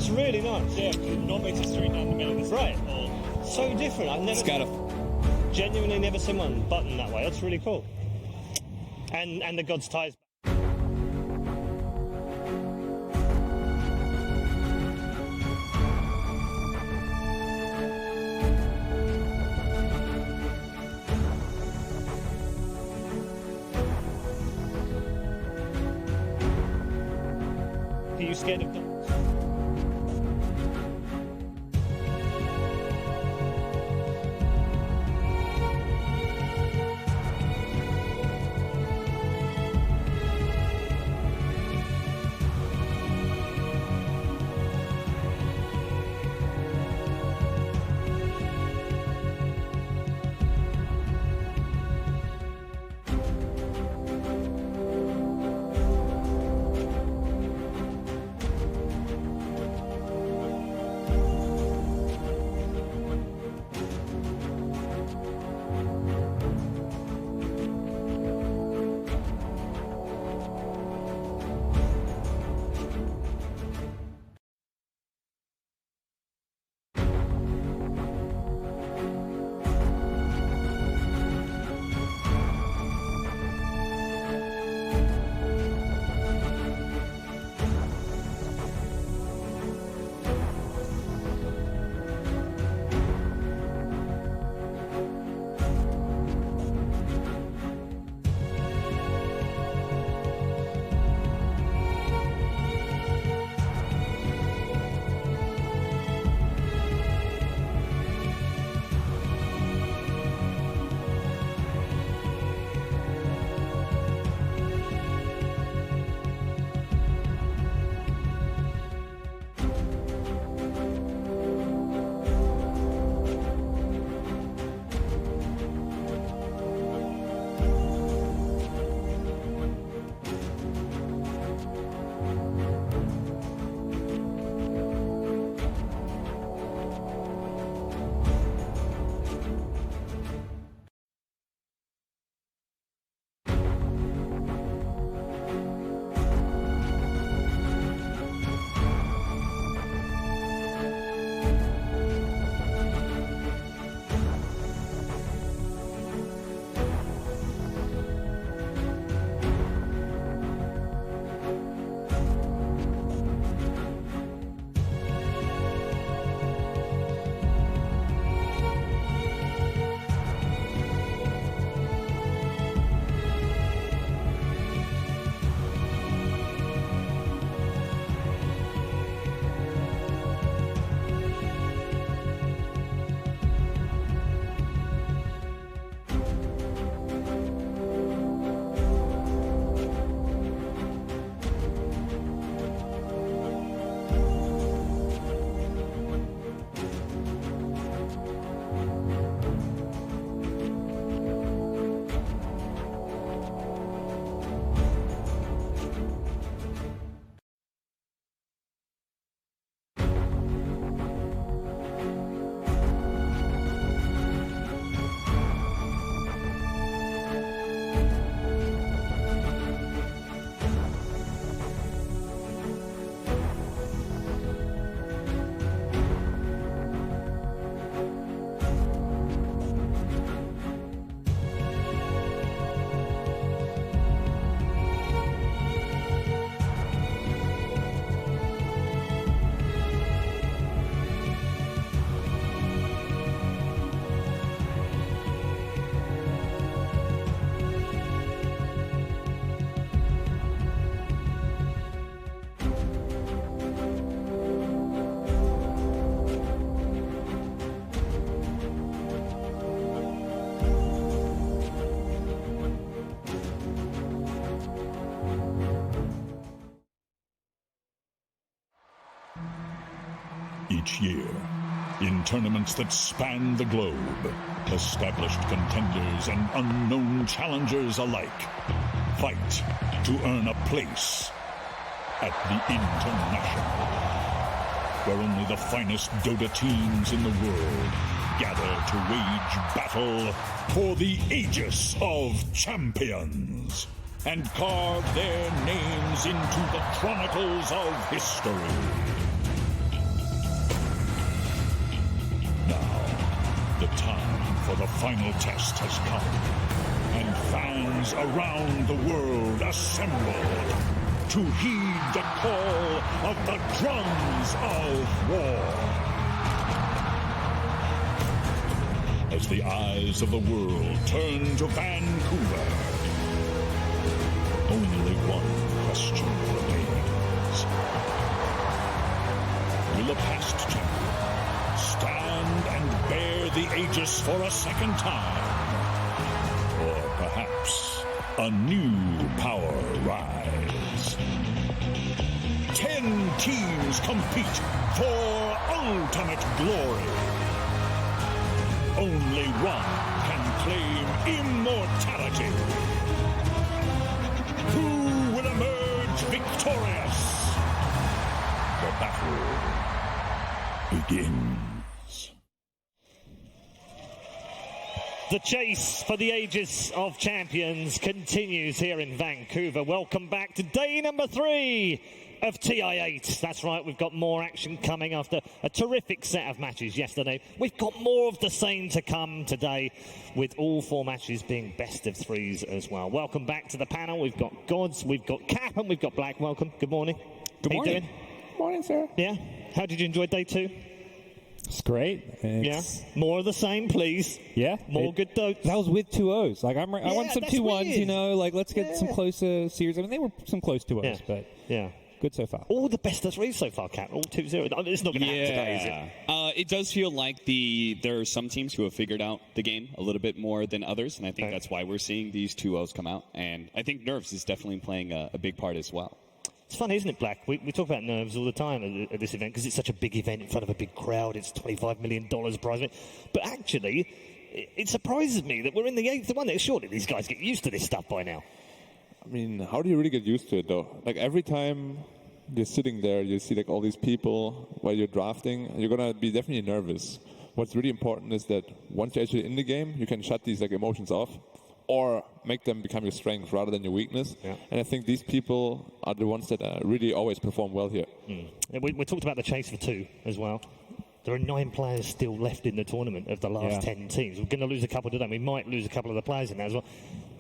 It's really nice. Yeah, because it not makes it straight down the middle of the screen. Right. So different. I've never... It's got a... Genuinely never seen one button that way. That's really cool. And the God's ties. Are you scared of dogs? Each year, in tournaments that span the globe, established contenders and unknown challengers alike fight to earn a place at the International, where only the finest Dota teams in the world gather to wage battle for the Aegis of Champions and carve their names into the chronicles of history. the final test has come, and fans around the world assemble to heed the call of the drums of war. As the eyes of the world turn to Vancouver, only one question remains. Will the past champion stand and bear the Aegis for a second time? Or perhaps a new power rise? 10 teams compete for ultimate glory. Only one can claim immortality. Who will emerge victorious? The battle begins. The chase for the Aegis of Champions continues here in Vancouver. Welcome back to day number 3 of TI8. That's right, we've got more action coming after a terrific set of matches yesterday. We've got more of the same to come today, with all 4 matches being best of 3s as well. Welcome back to the panel. We've got Gods, we've got Cap, and we've got Black. Welcome. Good morning. Good morning. How you doing? Morning, sir. Yeah? How did you enjoy day 2? It's great. Yeah? More of the same, please. Yeah. More good dotes. That was with 2-0s. Like, I want some that's 2-1s, weird. you know, like, let's get some closer series. I mean, they were some close 2-0s, but yeah. good so far. All the best of 3 so far, Cap. All 2-0. It's not going to happen today, is it? It does feel like there are some teams who have figured out the game a little bit more than others, and I think that's why we're seeing these 2-0s come out. And I think Nerves is definitely playing a big part as well. It's funny, isn't it, Black? We talk about Nerves all the time at this event because it's such a big event in front of a big crowd. It's $25 million prize money. But actually, it surprises me that we're in the 8th one. Surely these guys get used to this stuff by now. I mean, how do you really get used to it, though? Like, every time you're sitting there, you see, like, all these people while you're drafting, you're going to be definitely nervous. What's really important is that once you're actually in the game, you can shut these, like, emotions off or make them become your strength rather than your weakness. Yeah. And I think these people are the ones that really always perform well here. We talked about the chase for 2 as well. There are 9 players still left in the tournament of the last 10 teams. We're going to lose a couple today. We might lose a couple of the players in that as well.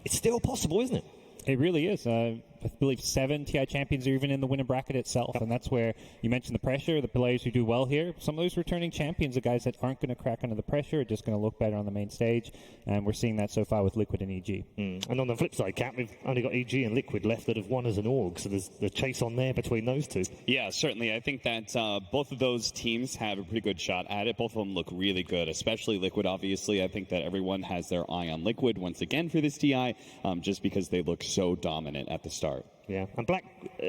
It's still possible, isn't it? It really is. I believe 7 TI champions are even in the winner bracket itself, and that's where you mentioned the pressure, the players who do well here. Some of those returning champions, the guys that aren't going to crack under the pressure, are just going to look better on the main stage, and we're seeing that so far with Liquid and EG. And on the flip side, Cap, we've only got EG and Liquid left that have won as an org, so there's the chase on there between those 2. Yeah, certainly. I think that both of those teams have a pretty good shot at it. Both of them look really good, especially Liquid, obviously. I think that everyone has their eye on Liquid once again for this TI, just because they look so dominant at the start. Yeah, and Black,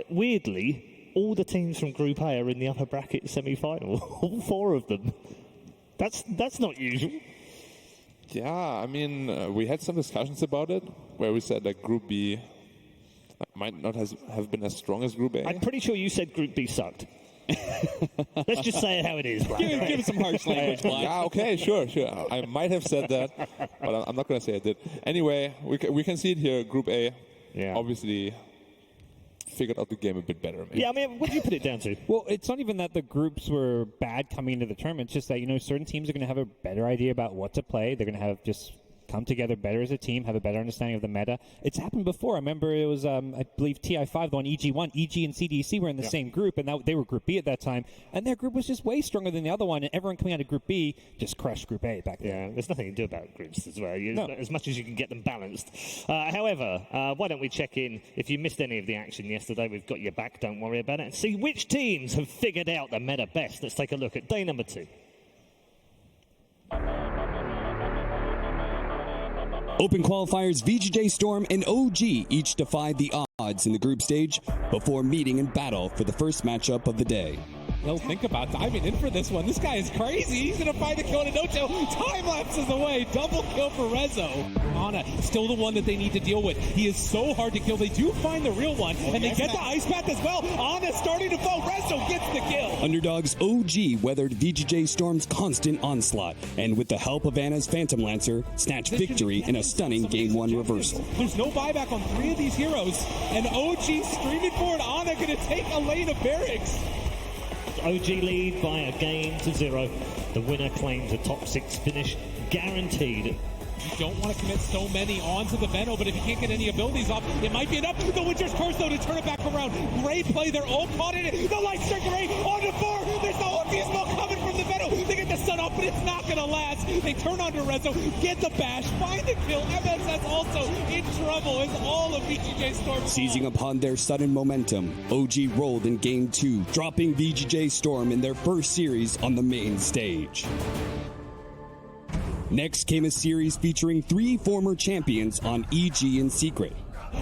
weirdly, all the teams from Group A are in the upper bracket semi-final. All 4 of them. That's not usual. Yeah, I mean, we had some discussions about it, where we said that Group B might not have been as strong as Group A. I'm pretty sure you said Group B sucked. Let's just say it how it is, Black. Give us some harsh language, Black. Yeah, okay, sure. I might have said that, but I'm not going to say I did. Anyway, we can see it here, Group A. Yeah. Obviously figured out the game a bit better. Maybe. Yeah, I mean, what do you put it down to? Well, it's not even that the groups were bad coming into the tournament. It's just that, you know, certain teams are going to have a better idea about what to play. They're going to have just come together better as a team, have a better understanding of the meta. It's happened before. I remember it was, I believe, TI5, the one EG won. EG and CDC were in the same group, and they were Group B at that time. And their group was just way stronger than the other one, and everyone coming out of Group B just crushed Group A back then. Yeah, there's nothing to do about groups as well, as much as you can get them balanced. However, why don't we check in? If you missed any of the action yesterday, we've got your back, don't worry about it, and see which teams have figured out the meta best. Let's take a look at day number 2. Open qualifiers VGJ Storm and OG each defied the odds in the group stage before meeting in battle for the first matchup of the day. Well, think about diving in for this one. This guy is crazy. He's going to find the kill in a no-show. Time lapses away. Double kill for Rezo. Ana, still the one that they need to deal with. He is so hard to kill. They do find the real one, and they get the ice path as well. Ana starting to fall. Rezo gets the kill. Underdogs OG weathered VGJ Storm's constant onslaught, and with the help of Ana's Phantom Lancer, snatched victory in a stunning Game 1 reversal. There's no buyback on 3 of these heroes, and OG streaming forward. Ana going to take a lane of barracks. OG lead by a game to 0. The winner claims a top 6 finish. guaranteed. You don't want to commit so many onto the Venom, but if you can't get any abilities off, it might be enough. The Witcher's Curse, though, to turn it back around. Great play. They're all caught in it. The Light Strike Ray on the 4. There's no abysmal coming from the Venom. They get the stun off, but it's not going to last. They turn onto Rezo, get the bash, find the kill. MSS also in trouble as all of VGJ Storm. Seizing upon their sudden momentum, OG rolled in Game 2, dropping VGJ Storm in their first series on the main stage. Next came a series featuring 3 former champions on EG in secret.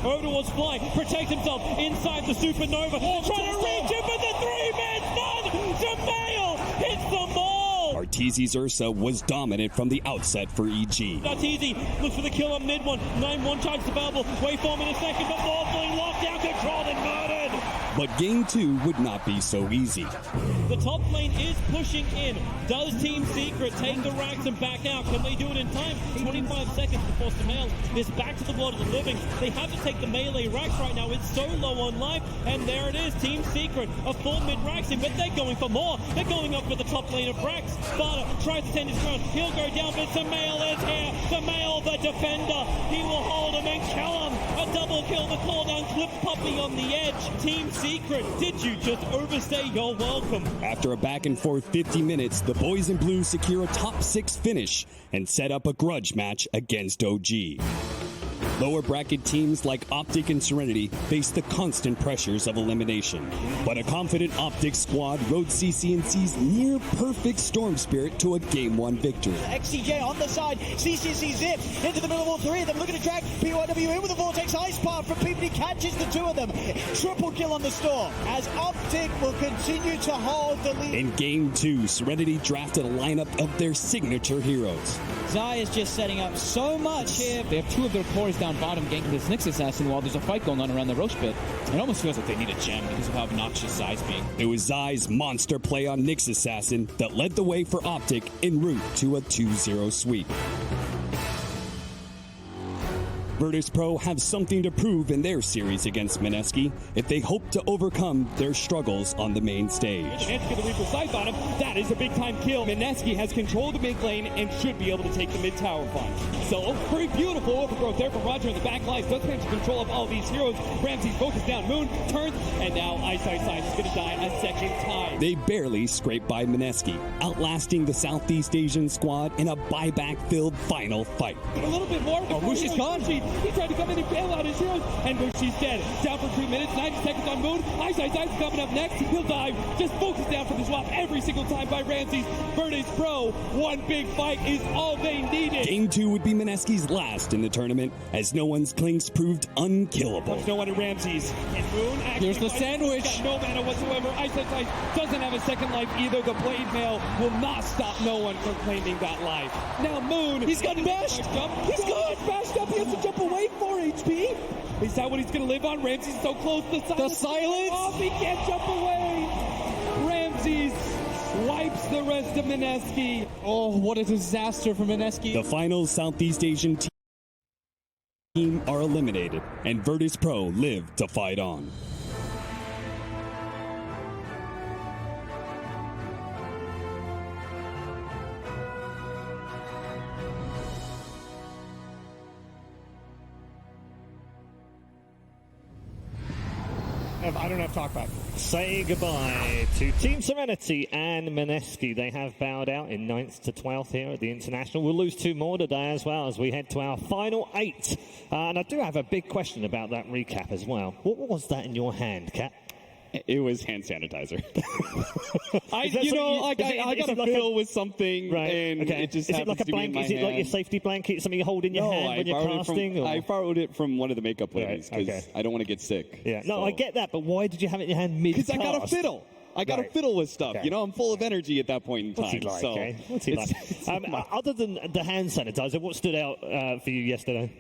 Over towards Fly, protect himself inside the Supernova, trying to reach him, but the 3-man stun! Jamail hits them all! Arteezy's Ursa was dominant from the outset for EG. Arteezy looks for the kill on mid one, 9-1 charges available, waveform in a second, but Morphling locked down, controlled and murdered! But Game 2 would not be so easy. The top lane is pushing in. Does Team Secret take the racks and back out? Can they do it in time? 25 seconds before Samael is back to the world of the living. They have to take the melee racks right now. It's so low on life. And there it is. Team Secret, a full mid-racks in, but they're going for more. They're going up for the top lane of racks. Sparta tries to send his ground. He'll go down, but Samael is here. Samael, the defender. He will hold him and kill him. A double kill. The call down clip Puppy on the edge. Team Secret, did you just overstay your welcome? After a back and forth 50 minutes, the boys in blue secure a top 6 finish and set up a grudge match against OG. Lower bracket teams like Optic and Serenity face the constant pressures of elimination. But a confident Optic squad rode CCNC's near perfect Storm Spirit to a Game 1 victory. XCJ on the side, CCNC zip into the middle of all 3 of them, looking to drag PYW in with the Vortex Ice Path from PPD, catches the 2 of them. Triple kill on the Storm as Optic will continue to hold the lead. In Game 2, Serenity drafted a lineup of their signature heroes. Zai is just setting up so much here. They have 2 of their cores down bottom ganking this Nyx Assassin while there's a fight going on around the Roche pit. It almost feels like they need a gem because of how obnoxious Zai's being. It was Zai's monster play on Nyx Assassin that led the way for Optic en route to a 2-0 sweep. Virtus Pro have something to prove in their series against Mineski if they hope to overcome their struggles on the main stage. Mineski, the Reaper Scythe on him. That is a big-time kill. Mineski has control of the mid lane and should be able to take the mid-tower fight. So, pretty beautiful overgrowth there from Roger in the back lines. Does manage control of all these heroes. Ramsey's focused down. Moon turns, and now Ice is going to die a second time. They barely scraped by Mineski, outlasting the Southeast Asian squad in a buyback-filled final fight. A little bit more. Oh, Mushi's gone. He tried to come in and bail out his heroes, and Mushi's dead. Down for 3 minutes, 90 seconds on Moon. Ice coming up next. He'll dive. Just focus down for the swap every single time by Ramses. Virtus Pro, one big fight is all they needed. Game 2 would be Mineski's last in the tournament, as no one's clinks proved unkillable. There's no one in Ramses. And Moon here's the sandwich. Got no mana whatsoever. Ice doesn't have a second life either. The Blade Mail will not stop no one from claiming that life. Now Moon. He's got bashed. He's got bashed up. He has to jump away 4 HP. Is that what he's going to live on? Ramses so close. The silence. Oh, he can't jump away. Ramses wipes the rest of Mineski. Oh, what a disaster for Mineski. The final Southeast Asian team are eliminated, and Virtus Pro live to fight on. I don't have talkback. Say goodbye to Team Serenity and Mineski. They have bowed out in 9th to 12th here at the International. We'll lose 2 more today as well as we head to our final 8. And I do have a big question about that recap as well. What was that in your hand, Kat? It was hand sanitizer. I got a like fiddle with something, right, and okay. it just is it happens like a to be in blanket? my Is it hand. like your safety blanket, something you hold in your hand when you're casting? I borrowed it from one of the makeup ladies because okay. I don't want to get sick. Yeah, no, so. I get that, but why did you have it in your hand mid-cast? Because I got a fiddle. I got to fiddle with stuff. Okay. You know, I'm full of energy at that point in time. What's he like, so eh? What's he like? Other than the hand sanitizer, what stood out for you yesterday?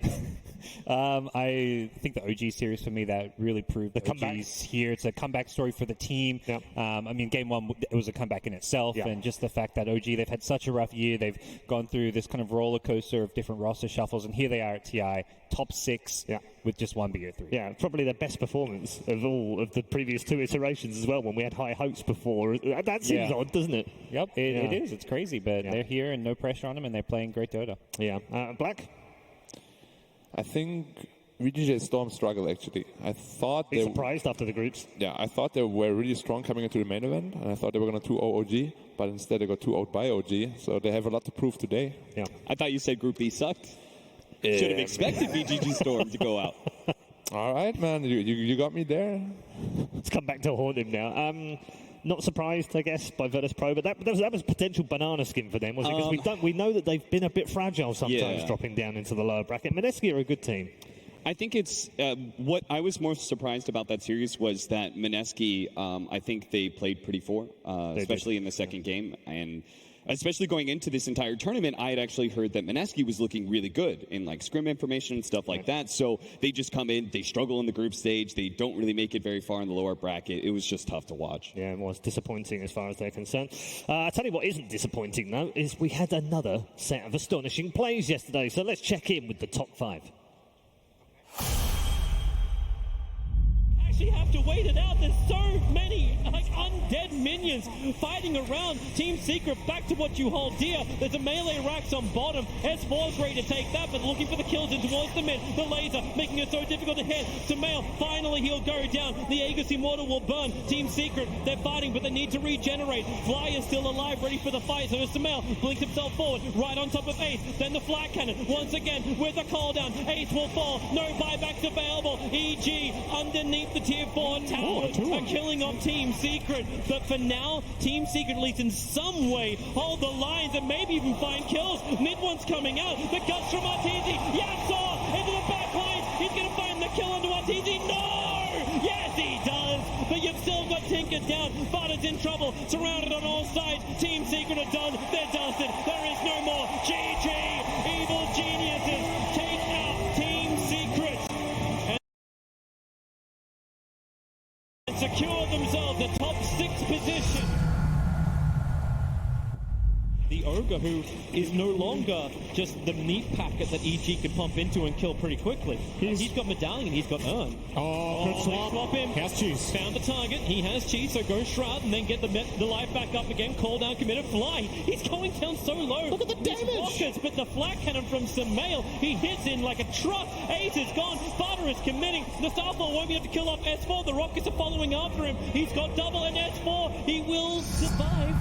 I think the OG series for me that really proved the OG's here. It's a comeback story for the team. Yeah. I mean, game one, it was a comeback in itself, and just the fact that OG, they've had such a rough year. They've gone through this kind of roller coaster of different roster shuffles, and here they are at TI, top 6 with just one BO3. Yeah, probably their best performance of all of the previous 2 iterations as well, when we had high hopes before. That seems odd, doesn't it? Yep, it is. It's crazy, but they're here and no pressure on them, and they're playing great Dota. Yeah. Black? I think VGJ Storm struggled, actually. I thought they surprised after the groups. Yeah, I thought they were really strong coming into the main event, and I thought they were going to 2-0 OG, but instead they got 2-0 by OG, so they have a lot to prove today. Yeah. I thought you said Group B sucked. Should have expected VGG Storm to go out. All right, man, you got me there. Let's come back to haunt him now. Not surprised, I guess, by Virtus Pro, but that was potential banana skin for them, wasn't it? Because we know that they've been a bit fragile sometimes, dropping down into the lower bracket. Mineski are a good team. I think it's what I was most surprised about that series was that Mineski, I think they played pretty especially in the second game, and especially going into this entire tournament, I had actually heard that Mineski was looking really good in like scrim information and stuff like that. So they just come in, they struggle in the group stage, they don't really make it very far in the lower bracket. It was just tough to watch. Yeah, it was disappointing as far as they're concerned. I'll tell you what isn't disappointing though, is we had another set of astonishing plays yesterday. So let's check in with the top 5. Actually have to wait it out. There's so many undead minions fighting around. Team Secret, back to what you hold dear. There's a melee racks on bottom. S4's ready to take that, but looking for the kills in towards the mid. The laser making it so difficult to hit. Sumail, finally he'll go down. The Aegis Immortal will burn. Team Secret, they're fighting, but they need to regenerate. Fly is still alive, ready for the fight. So Sumail blinks himself forward, right on top of Ace. Then the flat cannon, once again, with a call down. Ace will fall. No buybacks available. EG underneath the tier 4 tower. A killing of Team Secret. But for now, Team Secret, at least in some way, hold the lines and maybe even find kills. Mid one's coming out. The guts from Arteezy. Yasuo into the back line. He's going to find the kill onto Arteezy. No! Yes, he does. But you've still got Tinker down. Vada's in trouble. Surrounded on all sides. Team Secret are done. They're dusted. There is no more. GG. Evil geniuses take out Team Secret. And secure themselves a top 6 position. The Ogre, who is no longer just the meat packet that EG can pump into and kill pretty quickly. He's got Medallion, he's got Urn. Good swap. Swap him. He has cheese. Found the target, he has cheese, so go Shroud and then get the life back up again. Call down, committed, Fly. He's going down so low. Look at the damage. Rockets, but the flat cannon from Sumail, he hits in like a truck. Ace is gone. Butter is committing. The Starfall won't be able to kill off S4. The Rockets are following after him. He's got double and S4. He will survive.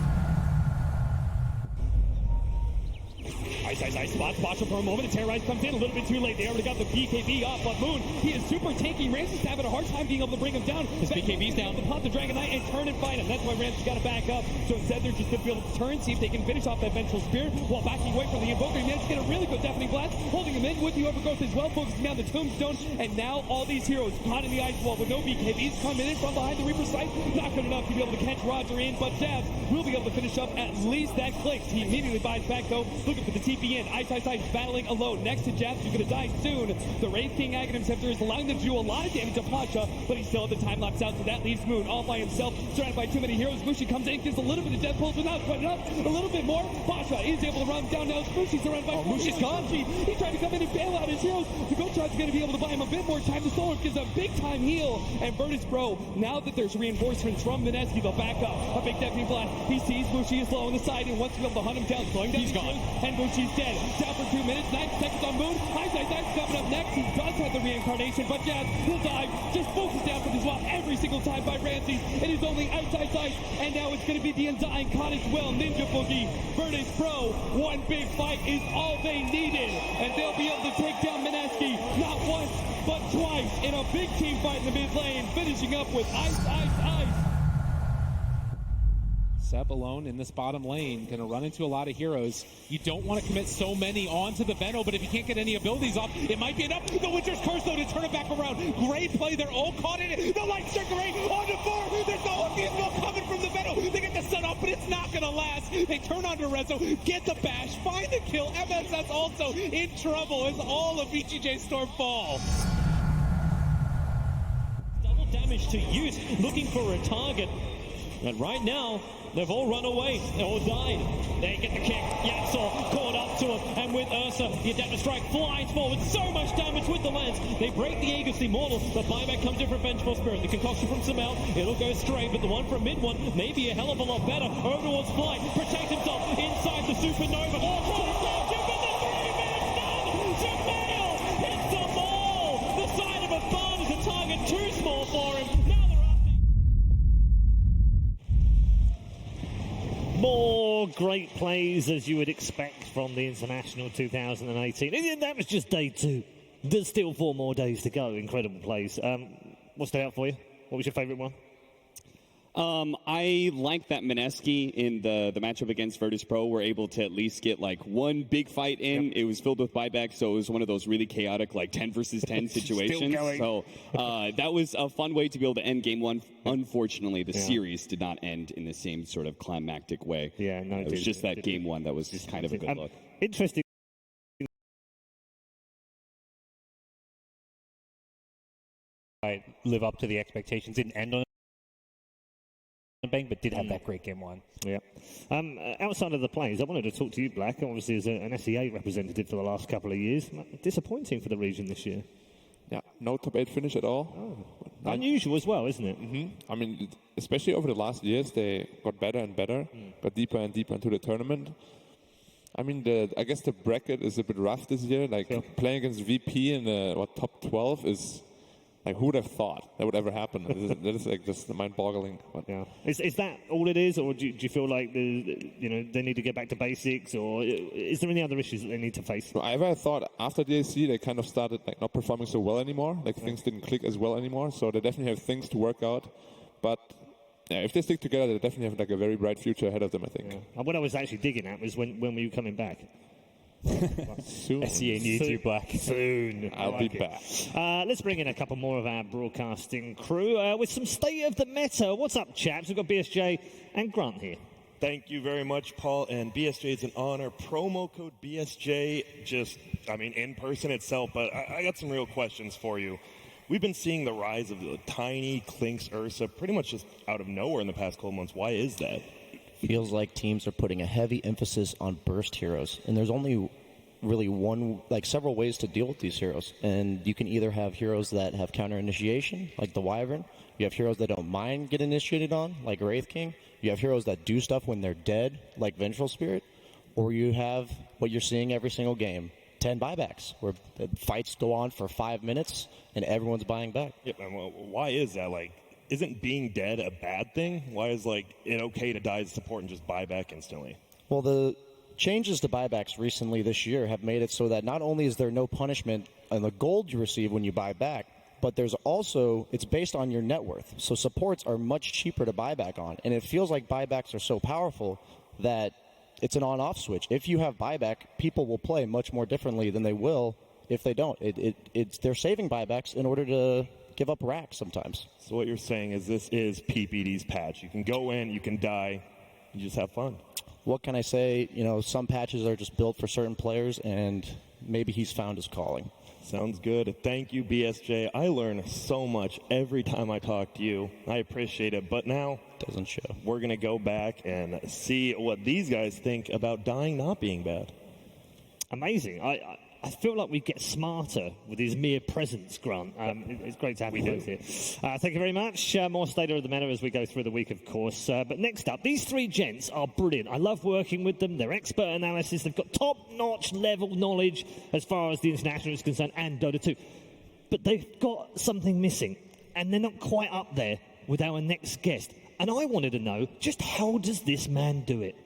Ice, spot for a moment. The Terrorize comes in a little bit too late. They already got the BKB off, but Moon, he is super tanky. Ramsey's having a hard time being able to bring him down. His BKB's down. The pop the Dragon Knight and turn and fight him. That's why Ramsey's got to back up. So instead, they're just going to be able to turn, see if they can finish off that Vengeful Spear while backing away from the Invoker. He managed to get a really good Deafening Blast, holding him in with the Overgrowth as well, focusing down the Tombstone. And now all these heroes caught in the Ice Wall with no BKBs coming in from behind the Reaper's sight. Not good enough to be able to catch Roger in, but Jabs will be able to finish up at least that clicks. He immediately buys back though, looking for the TP in. Ice battling alone next to Jabs, who's going to die soon. The Wraith King Aghanim Scepter is allowing them to do a lot of damage to Pasha, but he still has the time lapse out, so that leaves Moon all by himself, surrounded by too many heroes. Mushi comes in, gives a little bit of death pulse, but not quite enough. A little bit more. Pasha is able to run down now. Mushi's surrounded by Mushi's gone. He tried to come in and bail out his heroes. The Gotrot's going to be able to buy him a bit more time. The Storm gives a big time heal, and Virtus Pro, now that there's reinforcements from Mineski, they'll back up. A big Deafening Blast. He sees Mushi is low on the side and wants to be able to hunt him down, slowing down. He's gone. And Mushi's dead. Down for 2 minutes. 9 seconds on Moon. Ice coming up next. He does have the reincarnation, but Jazz will dive. Just focus down for the swap every single time by Ramsey. It is only Ice. And now it's going to be the Undying Cottage Well Ninja Boogie. Virtus Pro, one big fight is all they needed. And they'll be able to take down Mineski not once, but twice in a big team fight in the mid lane, finishing up with Ice. Sep alone in this bottom lane, going to run into a lot of heroes. You don't want to commit so many onto the Venom, but if you can't get any abilities off, it might be enough. The Witcher's Curse, though, to turn it back around. Great play. They're all caught in it. The Light Circle onto 4. There's no unfeasible coming from the Venom. They get the set up, but it's not going to last. They turn onto Rezo, get the bash, find the kill. MSS also in trouble as all of VGJ Storm fall. Double damage to use, looking for a target. And right now, they've all run away or died. They get the kick. Yaxor caught up to him. And with Ursa, the adaptive strike flies forward. So much damage with the lance. They break the Aegis Immortal. The buyback comes in from Vengeful Spirit. The concoction from Samel. It'll go straight, but the one from mid one may be a hell of a lot better. Over towards Fly. Protect himself inside the Supernova. Samel hits the ball. The side of a barn is a target too small for him. More great plays as you would expect from the International 2018. And that was just day 2. There's still 4 more days to go. Incredible plays. What stood out for you? What was your favourite one? I like that Mineski in the matchup against Virtus Pro were able to at least get like one big fight in. Yep. It was filled with buyback, so it was one of those really chaotic like 10 versus 10 situations. So that was a fun way to be able to end game 1. Unfortunately, the series did not end in the same sort of climactic way. Yeah, no, it was just that game 1 that was just kind of a good look. Interesting. Live up to the expectations. Didn't end on Bang, but did have that great game 1. Yeah. Outside of the plays, I wanted to talk to you, Black, obviously as an SEA representative for the last couple of years. Disappointing for the region this year. Yeah, no top 8 finish at all. Oh. Unusual as well, isn't it? Mm-hmm. I mean, especially over the last years, they got better and better, got deeper and deeper into the tournament. I mean, I guess the bracket is a bit rough this year. Like, playing against VP in the top 12 is... Like, who would have thought that would ever happen? That is like just mind-boggling. Yeah. Is that all it is, or do you feel like they need to get back to basics, or is there any other issues that they need to face? I thought after DAC they kind of started like not performing so well anymore. Like things didn't click as well anymore. So they definitely have things to work out. But yeah, if they stick together, they definitely have like a very bright future ahead of them, I think. Yeah. And what I was actually digging at was when were you coming back? Soon. SEA needs you, Black. Soon. I'll be back. Let's bring in a couple more of our broadcasting crew with some state of the meta. What's up, chaps? We've got BSJ and Grant here. Thank you very much, Paul. And BSJ is an honor. Promo code BSJ, in person itself. But I got some real questions for you. We've been seeing the rise of the tiny Clinks Ursa pretty much just out of nowhere in the past couple months. Why is that? Feels like teams are putting a heavy emphasis on burst heroes, and there's only really several ways to deal with these heroes. And you can either have heroes that have counter initiation, like the Wyvern. You have heroes that don't mind getting initiated on, like Wraith King. You have heroes that do stuff when they're dead, like Vengeful Spirit. Or you have what you're seeing every single game, 10 buybacks, where the fights go on for 5 minutes and everyone's buying back. Yep. And why is that? Isn't being dead a bad thing? Why is it okay to die as support and just buy back instantly? Well, the changes to buybacks recently this year have made it so that not only is there no punishment on the gold you receive when you buy back, but there's also, it's based on your net worth. So supports are much cheaper to buy back on. And it feels like buybacks are so powerful that it's an on-off switch. If you have buyback, people will play much more differently than they will if they don't. They're saving buybacks in order to give up racks sometimes. So what you're saying is this is PPD's patch. You can go in, you can die, you just have fun. What can I say? Some patches are just built for certain players, and maybe he's found his calling. Sounds good. Thank you, BSJ. I learn so much every time I talk to you. I appreciate it. But now, doesn't show. We're going to go back and see what these guys think about dying not being bad. Amazing. I feel like we get smarter with his mere presence, Grant. It's great to have you both here. Thank you very much. More State of the Meta as we go through the week, of course. But next up, these 3 gents are brilliant. I love working with them. They're expert analysis. They've got top-notch level knowledge as far as the International is concerned and Dota 2. But they've got something missing, and they're not quite up there with our next guest. And I wanted to know, just how does this man do it?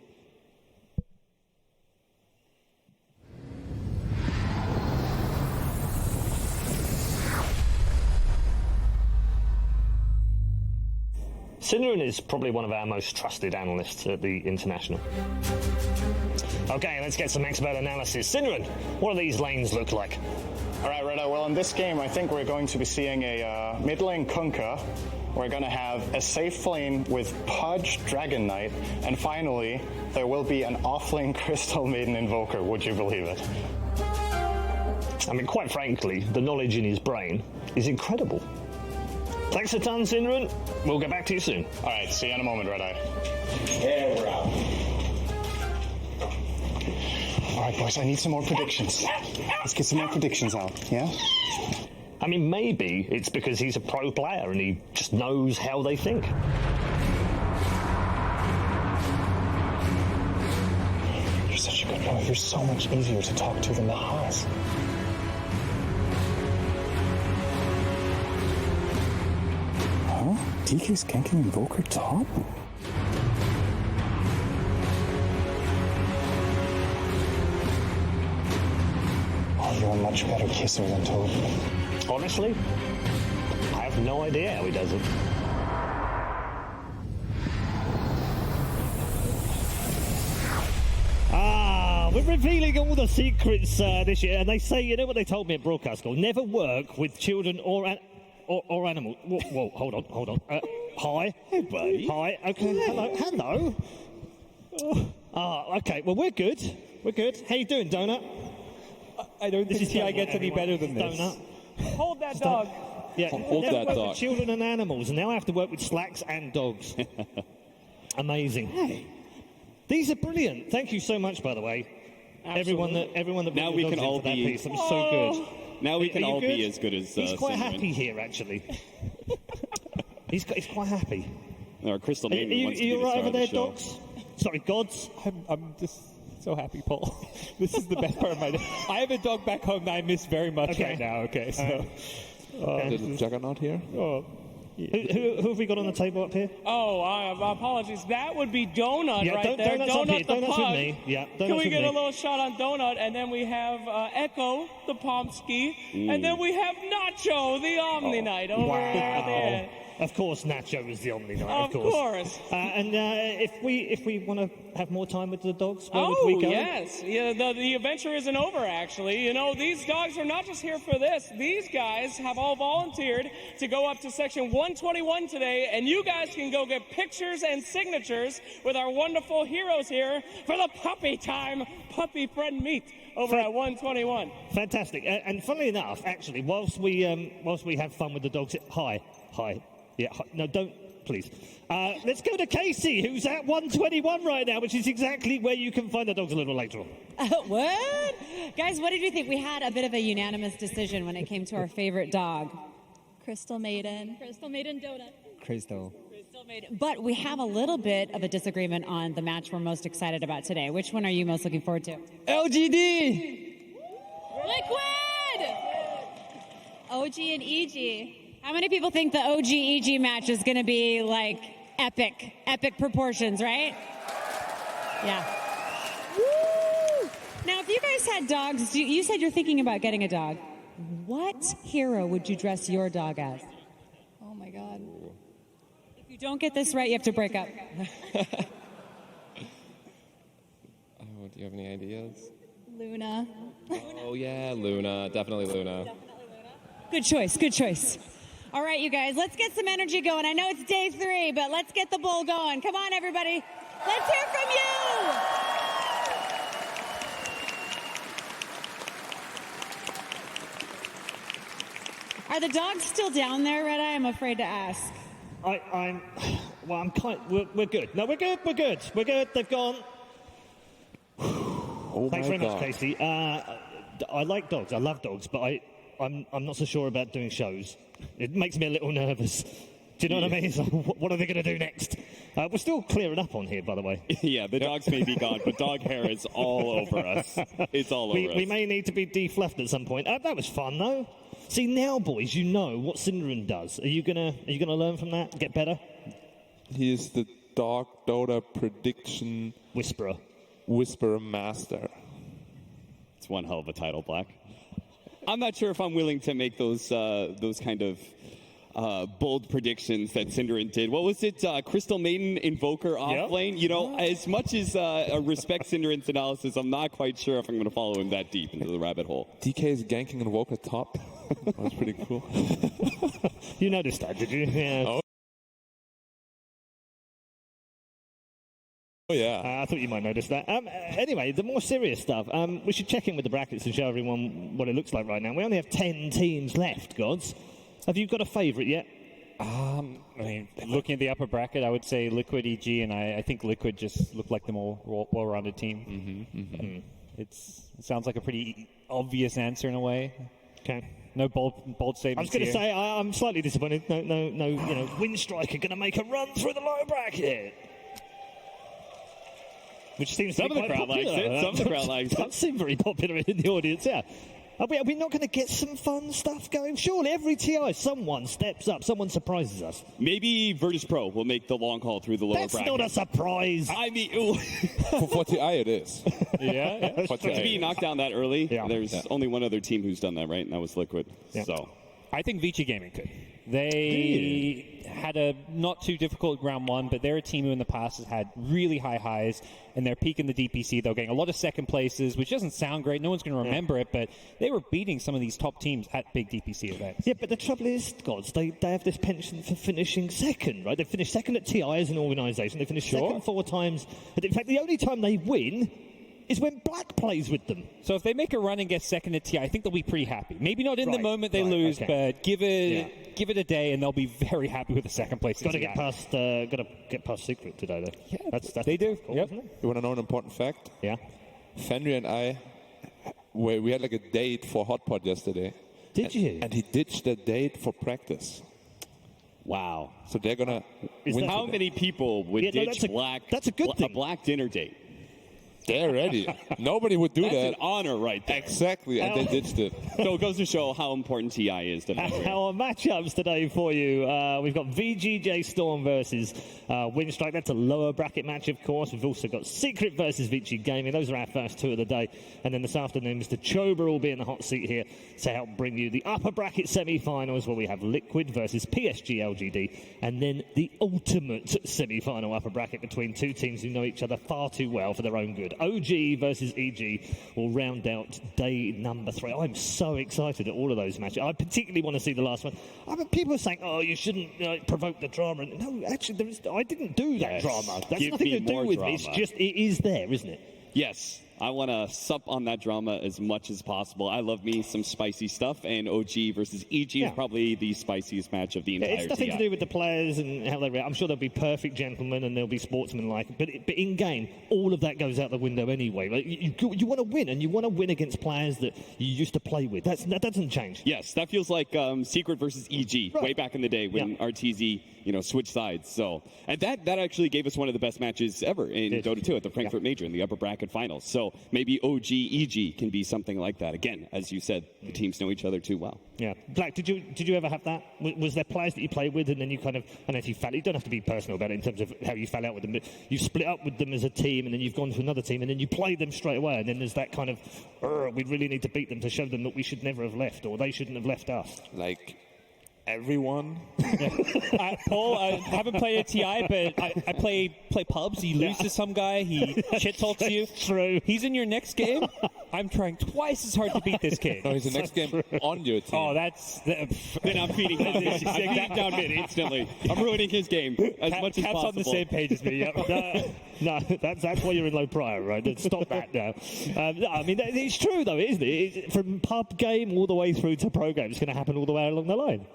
Synderen is probably one of our most trusted analysts at the International. Okay, let's get some expert analysis. Synderen, what do these lanes look like? All right, Reda. Well, in this game, I think we're going to be seeing a mid lane Kunkka we're going to have a safe lane with Pudge Dragon Knight, and finally, there will be an off-lane Crystal Maiden Invoker. Would you believe it? I mean, quite frankly, the knowledge in his brain is incredible. Thanks a ton, Synderen. We'll get back to you soon. All right, see you in a moment, Red Eye. Yeah, we're out. All right, boys, I need some more predictions. Let's get some more predictions out, yeah? I mean, maybe it's because he's a pro player and he just knows how they think. You're such a good boy. You're so much easier to talk to than the Haas. Huh? DK's ganking Invoker top? Oh, you're a much better kisser than Toad. Honestly, I have no idea how he does it. We're revealing all the secrets this year, and they say, you know what they told me at broadcast school? Never work with children or animals. Whoa, hold on. Hi. Hey, buddy. Hi. Okay. Hello. Okay. Well, we're good. How you doing, Donut? I don't think TI gets any better than this. Donut. Hold that dog. Yeah. Hold never that worked dog. with children and animals, and now I have to work with slacks and dogs. Amazing. Hey. These are brilliant. Thank you so much, by the way. Everyone that now we can all that be piece. That was so good. Now we Are can you all good? be as good as He's quite Synderen. happy here, actually. he's quite happy. Our Crystal Maiden Are wants to be you the right star over of the there, show. dogs? Sorry, gods. I'm just so happy, Paul. This is the best part of my day. I have a dog back home that I miss very much right now. Okay, so. Little Juggernaut here. Oh. Who have we got on the table up here? Oh, apologies. That would be Donut Yeah, right there. Donut's up here. the Donut's with pug. me. Yeah, Donut's Can we with get me. a little shot on Donut? And then we have Echo, the Pomsky. And then we have Nacho, the Omni Knight over there. Of course, Nacho is the Omni Knight. Of course. And if we want to have more time with the dogs, where would Oh, we go? yes. Yeah, the adventure isn't over, actually. You know, these dogs are not just here for this. These guys have all volunteered to go up to Section 121 today, and you guys can go get pictures and signatures with our wonderful heroes here for the puppy time, puppy friend meet over at 121. Fantastic. And funnily enough, actually, whilst we have fun with the dogs, hi. Yeah, no, don't, please. Let's go to Casey, who's at 121 right now, which is exactly where you can find the dogs a little later on. What? Guys, what did you think? We had a bit of a unanimous decision when it came to our favorite dog. Crystal Maiden. Crystal Maiden Donut. Crystal. But we have a little bit of a disagreement on the match we're most excited about today. Which one are you most looking forward to? LGD. Liquid. OG and EG. How many people think the OG-EG match is going to be, like, epic proportions, right? Yeah. Woo! Now, if you guys had dogs, you said you're thinking about getting a dog. What hero would you dress your dog as? Oh, my God. If you don't get this right, you have to break up. Do you have any ideas? Luna. Oh, yeah, Luna. Definitely Luna. Good choice. All right, you guys, let's get some energy going. I know it's day 3, but let's get the bull going. Come on, everybody. Let's hear from you. Are the dogs still down there, Red Eye? I'm afraid to ask. We're good. No, we're good. They've gone. Oh Thanks my very much, God. Casey. I like dogs. I love dogs, but I'm not so sure about doing shows. It makes me a little nervous. Do you know what I mean? So, what are they going to do next? We're still clearing up on here, by the way. Yeah, the dogs may be gone, but dog hair is all over us. It's all over us. We may need to be defluffed at some point. That was fun, though. See, now, boys, you know what Synderen does. Are you gonna learn from that? Get better? He is the Dog Dota prediction whisperer master. It's one hell of a title, Black. I'm not sure if I'm willing to make those kind of bold predictions that Synderen did. What was it? Crystal Maiden Invoker off lane? You know, as much as I respect Synderen's analysis, I'm not quite sure if I'm going to follow him that deep into the rabbit hole. DK's ganking Invoker top. That was pretty cool. You noticed that, did you? Yeah. Oh. Oh, yeah. I thought you might notice that. Anyway, the more serious stuff. We should check in with the brackets and show everyone what it looks like right now. We only have 10 teams left, Gods. Have you got a favourite yet? I mean, looking at the upper bracket, I would say Liquid, EG, and I think Liquid just look like the more well-rounded team. It sounds like a pretty obvious answer in a way. Okay. No bold statements. I was going to say I'm slightly disappointed. No, Windstriker going to make a run through the lower bracket. Which seems some to be of the crowd likes it. Some of the crowd likes it. That seems very popular in the audience. Yeah. Are we not going to get some fun stuff going? Surely every TI, someone steps up, someone surprises us. Maybe Virtus Pro will make the long haul through the lower bracket. That's not a surprise. I mean, for TI it is. Yeah. For To be knocked down that early, there's Yeah. only one other team who's done that, right? And that was Liquid. Yeah. So I think Vici Gaming could. They had a not too difficult round one, but they're a team who in the past has had really high highs, and they're peaking the DPC. They're getting a lot of second places, which doesn't sound great. No one's going to remember it, but they were beating some of these top teams at big DPC events. Yeah, but the trouble is, Gods, they have this penchant for finishing second, right? They finished second at TI as an organisation. They finished second 4 times. But in fact, the only time they win is when Black plays with them. So if they make a run and get second at TI, I think they'll be pretty happy. Maybe not in the moment they lose, but give it a day, and they'll be very happy with the second place. Got to get past Secret today, though. Yeah, that's they do. Cool, yep. isn't it? You want to know an important fact? Yeah. Fenrir and I, we had like a date for Hot Pot yesterday. Did you? And he ditched the date for practice. Wow. So they're gonna. How many people would ditch that's a good thing. a black dinner date? They're ready. Nobody would do That's that. an honor right there. Exactly, and they ditched it. So it goes to show how important TI is to them. Our matchups today for you. We've got VGJ Storm versus Windstrike. That's a lower bracket match, of course. We've also got Secret versus Vici Gaming. Those are our first 2 of the day. And then this afternoon, Mr. Chober will be in the hot seat here to help bring you the upper bracket semi-finals, where we have Liquid versus PSG LGD, and then the ultimate semi-final upper bracket between 2 teams who know each other far too well for their own good. OG versus EG will round out day number 3. I'm so excited at all of those matches. I particularly want to see the last one. I mean, people are saying, "Oh, you shouldn't provoke the drama." No, actually, I didn't do that drama. That's Give nothing me to do more with drama. me. It's just it is there, isn't it? Yes. I want to sup on that drama as much as possible. I love me some spicy stuff, and OG versus EG is probably the spiciest match of the entire It's nothing TI. to do with the players and how they react. I'm sure they'll be perfect gentlemen and they'll be sportsmanlike. But in game, all of that goes out the window anyway. Like, you want to win, and you want to win against players that you used to play with. That doesn't change. Yes, that feels like Secret versus EG way back in the day when RTZ switched sides. So, and that actually gave us one of the best matches ever in Dota 2 at the Frankfurt Major in the upper bracket finals. So maybe OG EG can be something like that. Again, as you said, the teams know each other too well. Yeah. Black, did you ever have that? Was there players that you played with and then you kind of, I don't know if you fell, you don't have to be personal about it in terms of how you fell out with them, but you split up with them as a team and then you've gone to another team and then you play them straight away and then there's that kind of, we really need to beat them to show them that we should never have left or they shouldn't have left us. Like everyone. Paul, I haven't played a TI, but I play pubs. You lose to some guy, he shit talks you. True. He's in your next game. I'm trying twice as hard to beat this kid. No, he's the next game on your team. Oh, that's... Then I'm feeding him. I'm back down mid instantly. I'm ruining his game as much as Cat's possible. on the same page as me. Yep. No, that's why you're in low prior, right? Stop that now. No, I mean, it's true, though, isn't it? From pub game all the way through to pro game, it's going to happen all the way along the line.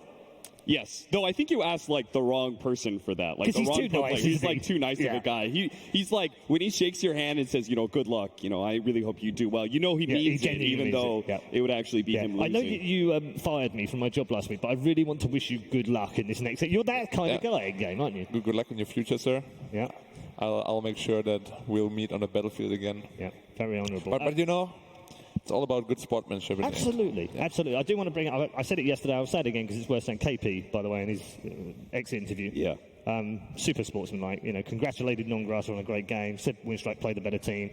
Yes, though I think you asked like the wrong person for that. Like the he's wrong too nice, He's isn't he? like too nice of Yeah. a guy. He's like when he shakes your hand and says, good luck. I really hope you do well. He means it, even though it would actually be him losing. I know you fired me from my job last week, but I really want to wish you good luck in this next. You're that kind of guy in game, aren't you? Good luck in your future, sir. Yeah. I'll make sure that we'll meet on the battlefield again. Yeah, very honourable. But it's all about good sportsmanship. in the end. Absolutely, absolutely. I do want to bring it. I said it yesterday. I'll say it again because it's worth saying. KP, by the way, in his exit interview. Yeah. Super sportsmanlike. Congratulated Non-Grasser on a great game. Said Windstrike played the better team.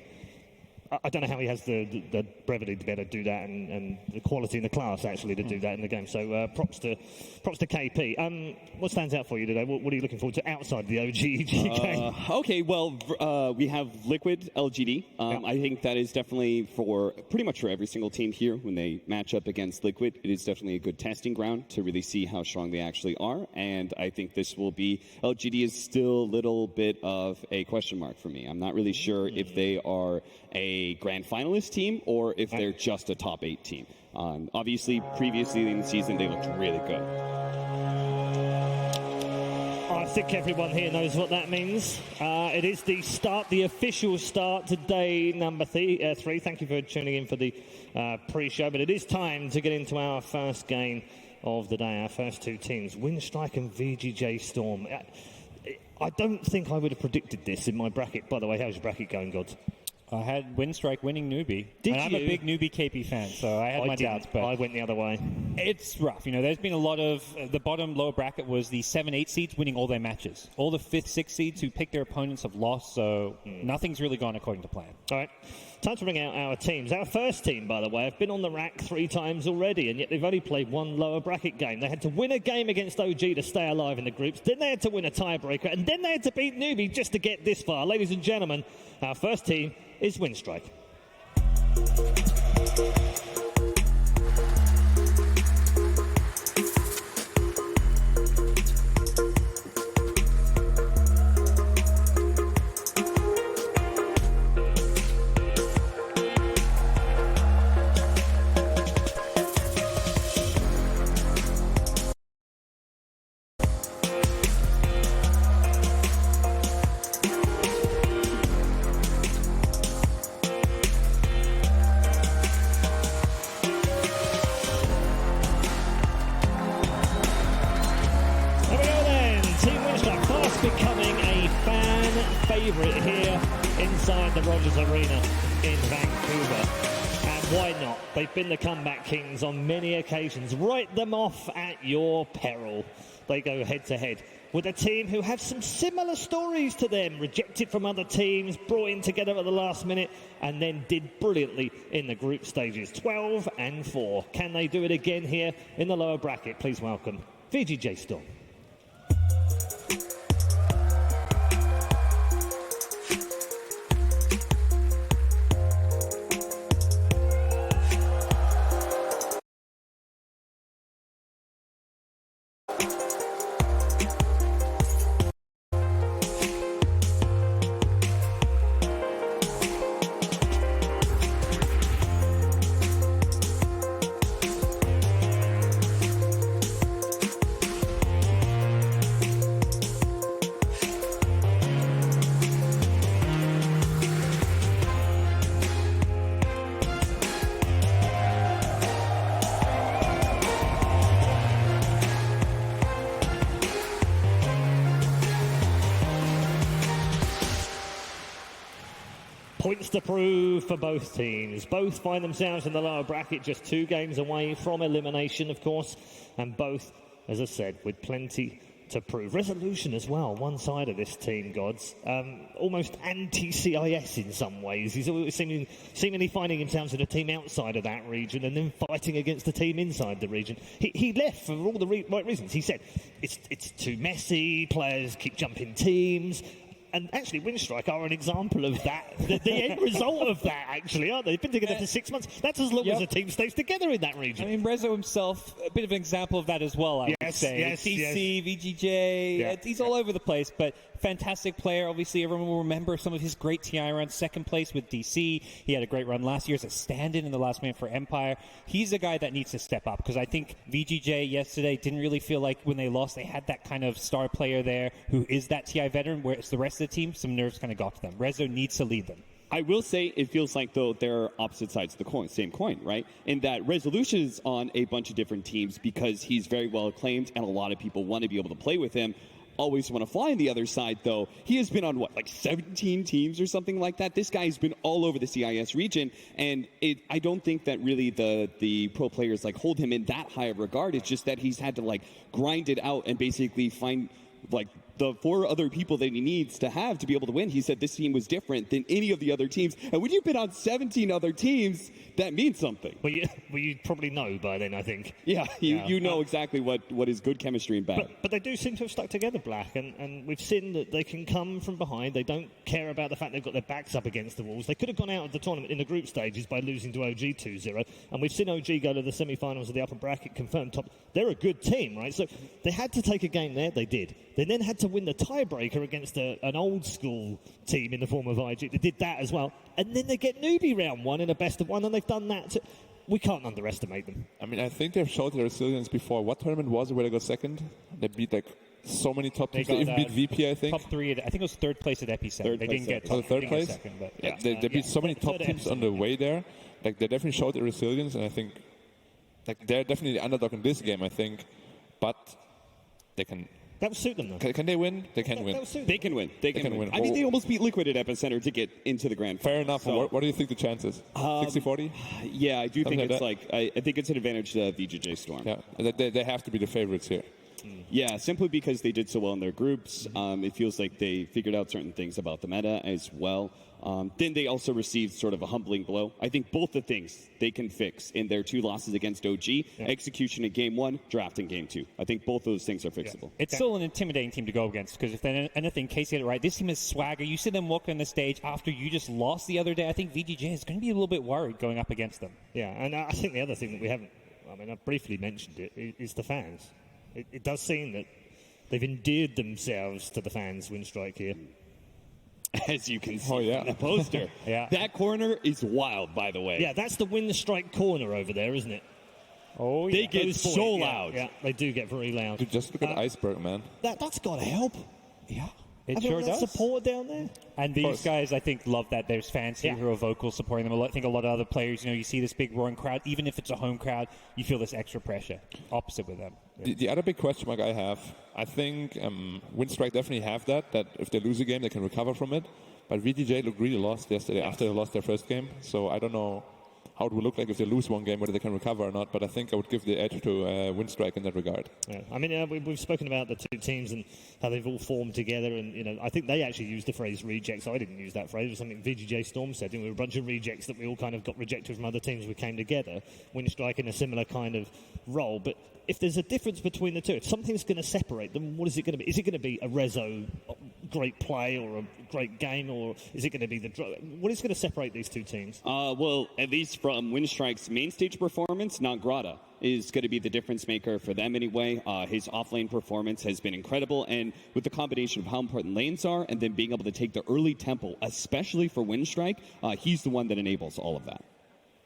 I don't know how he has the brevity to be able to do that and the quality and the class actually to do that in the game. So props to KP. What stands out for you today? What are you looking forward to outside the OGEG game? Okay, well, we have Liquid LGD. I think that is definitely for pretty much for every single team here when they match up against Liquid. It is definitely a good testing ground to really see how strong they actually are. And I think this will be, LGD is still a little bit of a question mark for me. I'm not really sure if they are a grand finalist team or if they're just a top 8 team. Obviously, previously in the season, they looked really good. I think everyone here knows what that means. It is the official start to day number 3. Thank you for tuning in for the pre-show, but it is time to get into our first game of the day, our first 2 teams, Winstrike and VGJ Storm. I don't think I would have predicted this in my bracket. By the way, how's your bracket going, Gods? I had Winstrike winning newbie. Did and I'm you? a big newbie KP fan, so I had my doubts. But I went the other way. It's rough. You know, there's been a lot of the bottom lower bracket was the 7-8 seeds winning all their matches. All the 5th, 6th seeds who picked their opponents have lost, so nothing's really gone according to plan. All right. Time to bring out our teams. Our first team, by the way, have been on the rack 3 times already, and yet they've only played 1 lower bracket game. They had to win a game against OG to stay alive in the groups. Then they had to win a tiebreaker, and then they had to beat Newbie just to get this far. Ladies and gentlemen, our first team is Winstrike. They've been the comeback kings on many occasions. Write them off at your peril. They go head-to-head with a team who have some similar stories to them. Rejected from other teams, brought in together at the last minute, and then did brilliantly in the group stages. 12-4. Can they do it again here in the lower bracket? Please welcome VGJ Storm. Points to prove for both teams. Both find themselves in the lower bracket, just 2 games away from elimination, of course. And both, as I said, with plenty to prove. Resolution as well, one side of this team, Gods. Almost anti-CIS in some ways. He's always seemingly finding himself in a team outside of that region and then fighting against a team inside the region. He left for all the right reasons. He said, it's too messy, players keep jumping teams. And actually, Winstrike are an example of that. The end result of that, actually, aren't they? They've been together for 6 months. That's as long as a team stays together in that region. I mean, Rezo himself, a bit of an example of that as well, I would say. TC, VGJ, he's all over the place, but fantastic player. Obviously, everyone will remember some of his great TI runs. 2nd place with DC. He had a great run last year as a stand-in in the last minute for Empire. He's a guy that needs to step up, because I think VGJ yesterday didn't really feel like when they lost, they had that kind of star player there who is that TI veteran, whereas the rest of the team, some nerves kind of got to them. Rezo needs to lead them. I will say it feels like, though, they're opposite sides of the coin, same coin, right? In that Resolution is on a bunch of different teams because he's very well acclaimed and a lot of people want to be able to play with him. Always want to fly on the other side, though. He has been on, 17 teams or something like that? This guy's been all over the CIS region, and I don't think that really the pro players, hold him in that high of regard. It's just that he's had to, grind it out and basically find, the 4 other people that he needs to have to be able to win. He said this team was different than any of the other teams. And when you bid on 17 other teams, that means something. Well, you probably know by then, I think. Yeah, you know exactly what is good chemistry and bad. But they do seem to have stuck together, Black, and we've seen that they can come from behind. They don't care about the fact they've got their backs up against the walls. They could have gone out of the tournament in the group stages by losing to OG 2-0, and we've seen OG go to the semi-finals of the upper bracket, confirmed top. They're a good team, right? So they had to take a game there. They did. They then had to win the tiebreaker against an old-school team in the form of IG. They did that as well. And then they get newbie round 1 in a best-of-1, and they've done that. We can't underestimate them. I mean, I think they've showed their resilience before. What tournament was it where they got second? They beat like so many top teams. They even beat VP, I think. Top 3. I think it was 3rd place at Epicenter. They didn't get third place. Second, but yeah, they beat so many top teams on the way there. Like they definitely showed their resilience, and I think like they're definitely the underdog in this game. I think, but they can. That would suit them, though. Can they win? They can win. They can win. They can win. I mean, they almost beat Liquid at Epicenter to get into the grand final. Fair enough. So, what do you think the chances? 60-40? Yeah, I do think it's I think it's an advantage to VGJ Storm. Yeah, they have to be the favorites here. Yeah, simply because they did so well in their groups. It feels like they figured out certain things about the meta as well. Then they also received sort of a humbling blow. I think both the things they can fix in their 2 losses against OG, execution in game 1, draft in game 2. I think both those things are fixable. It's still an intimidating team to go against because if anything, Casey had it right. This team is swagger. You see them walk on the stage after you just lost the other day. I think VGJ is going to be a little bit worried going up against them. Yeah, and I think the other thing that we haven't, I mean, I briefly mentioned it, is the fans. It does seem that they've endeared themselves to the fans, Winstrike here. As you can see in the poster. That corner is wild, by the way. Yeah, that's the Winstrike corner over there, isn't it? Oh, yeah. They get so loud. Yeah, they do get very loud. Dude, just look at Iceberg, man. That's got to help. Yeah. It sure does. Support down there. And these guys, I think, love that there's fans here who are vocal, supporting them. I think a lot of other players, you see this big roaring crowd. Even if it's a home crowd, you feel this extra pressure. Opposite with them. The other big question mark I have, I think Winstrike definitely have that if they lose a game, they can recover from it. But VGJ looked really lost yesterday after they lost their first game. So I don't know how it will look like if they lose one game, whether they can recover or not. But I think I would give the edge to Winstrike in that regard. Yeah. I mean, we've spoken about the 2 teams and how they've all formed together. And, I think they actually used the phrase rejects. I didn't use that phrase. It was something VGJ Storm said. We were a bunch of rejects that we all kind of got rejected from other teams. We came together. Winstrike in a similar kind of role. But if there's a difference between the two, if something's going to separate them, what is it going to be? Is it going to be a Rezo great play or a great game, or is it going to be what is going to separate these 2 teams? Well, at least from Winstrike's main stage performance, Nograta is going to be the difference maker for them anyway. His offlane performance has been incredible, and with the combination of how important lanes are and then being able to take the early tempo, especially for Winstrike, he's the one that enables all of that.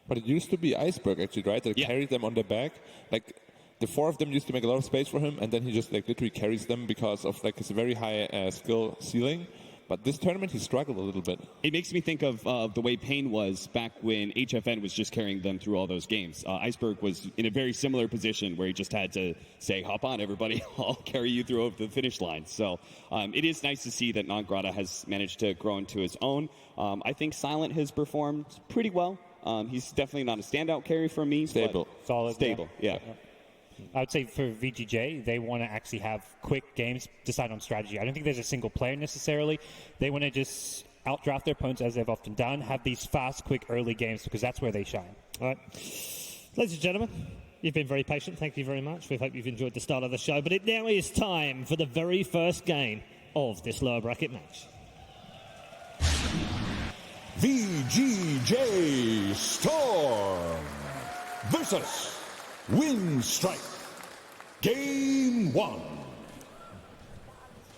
But it used to be Iceberg, actually, right? That carried them on their back. Like, the 4 of them used to make a lot of space for him, and then he just literally carries them because of his very high skill ceiling. But this tournament, he struggled a little bit. It makes me think of the way Payne was back when HFN was just carrying them through all those games. Iceberg was in a very similar position where he just had to say, hop on, everybody. I'll carry you through over the finish line. So it is nice to see that Nograta has managed to grow into his own. I think Silent has performed pretty well. He's definitely not a standout carry for me. Stable. Solid. Stable, yeah. I would say for VGJ, they want to actually have quick games, decide on strategy. I don't think there's a single player necessarily. They want to just outdraft their opponents as they've often done, have these fast, quick, early games because that's where they shine. All right. Ladies and gentlemen, you've been very patient. Thank you very much. We hope you've enjoyed the start of the show. But it now is time for the very first game of this lower bracket match. VGJ Storm versus Winstrike. Game 1.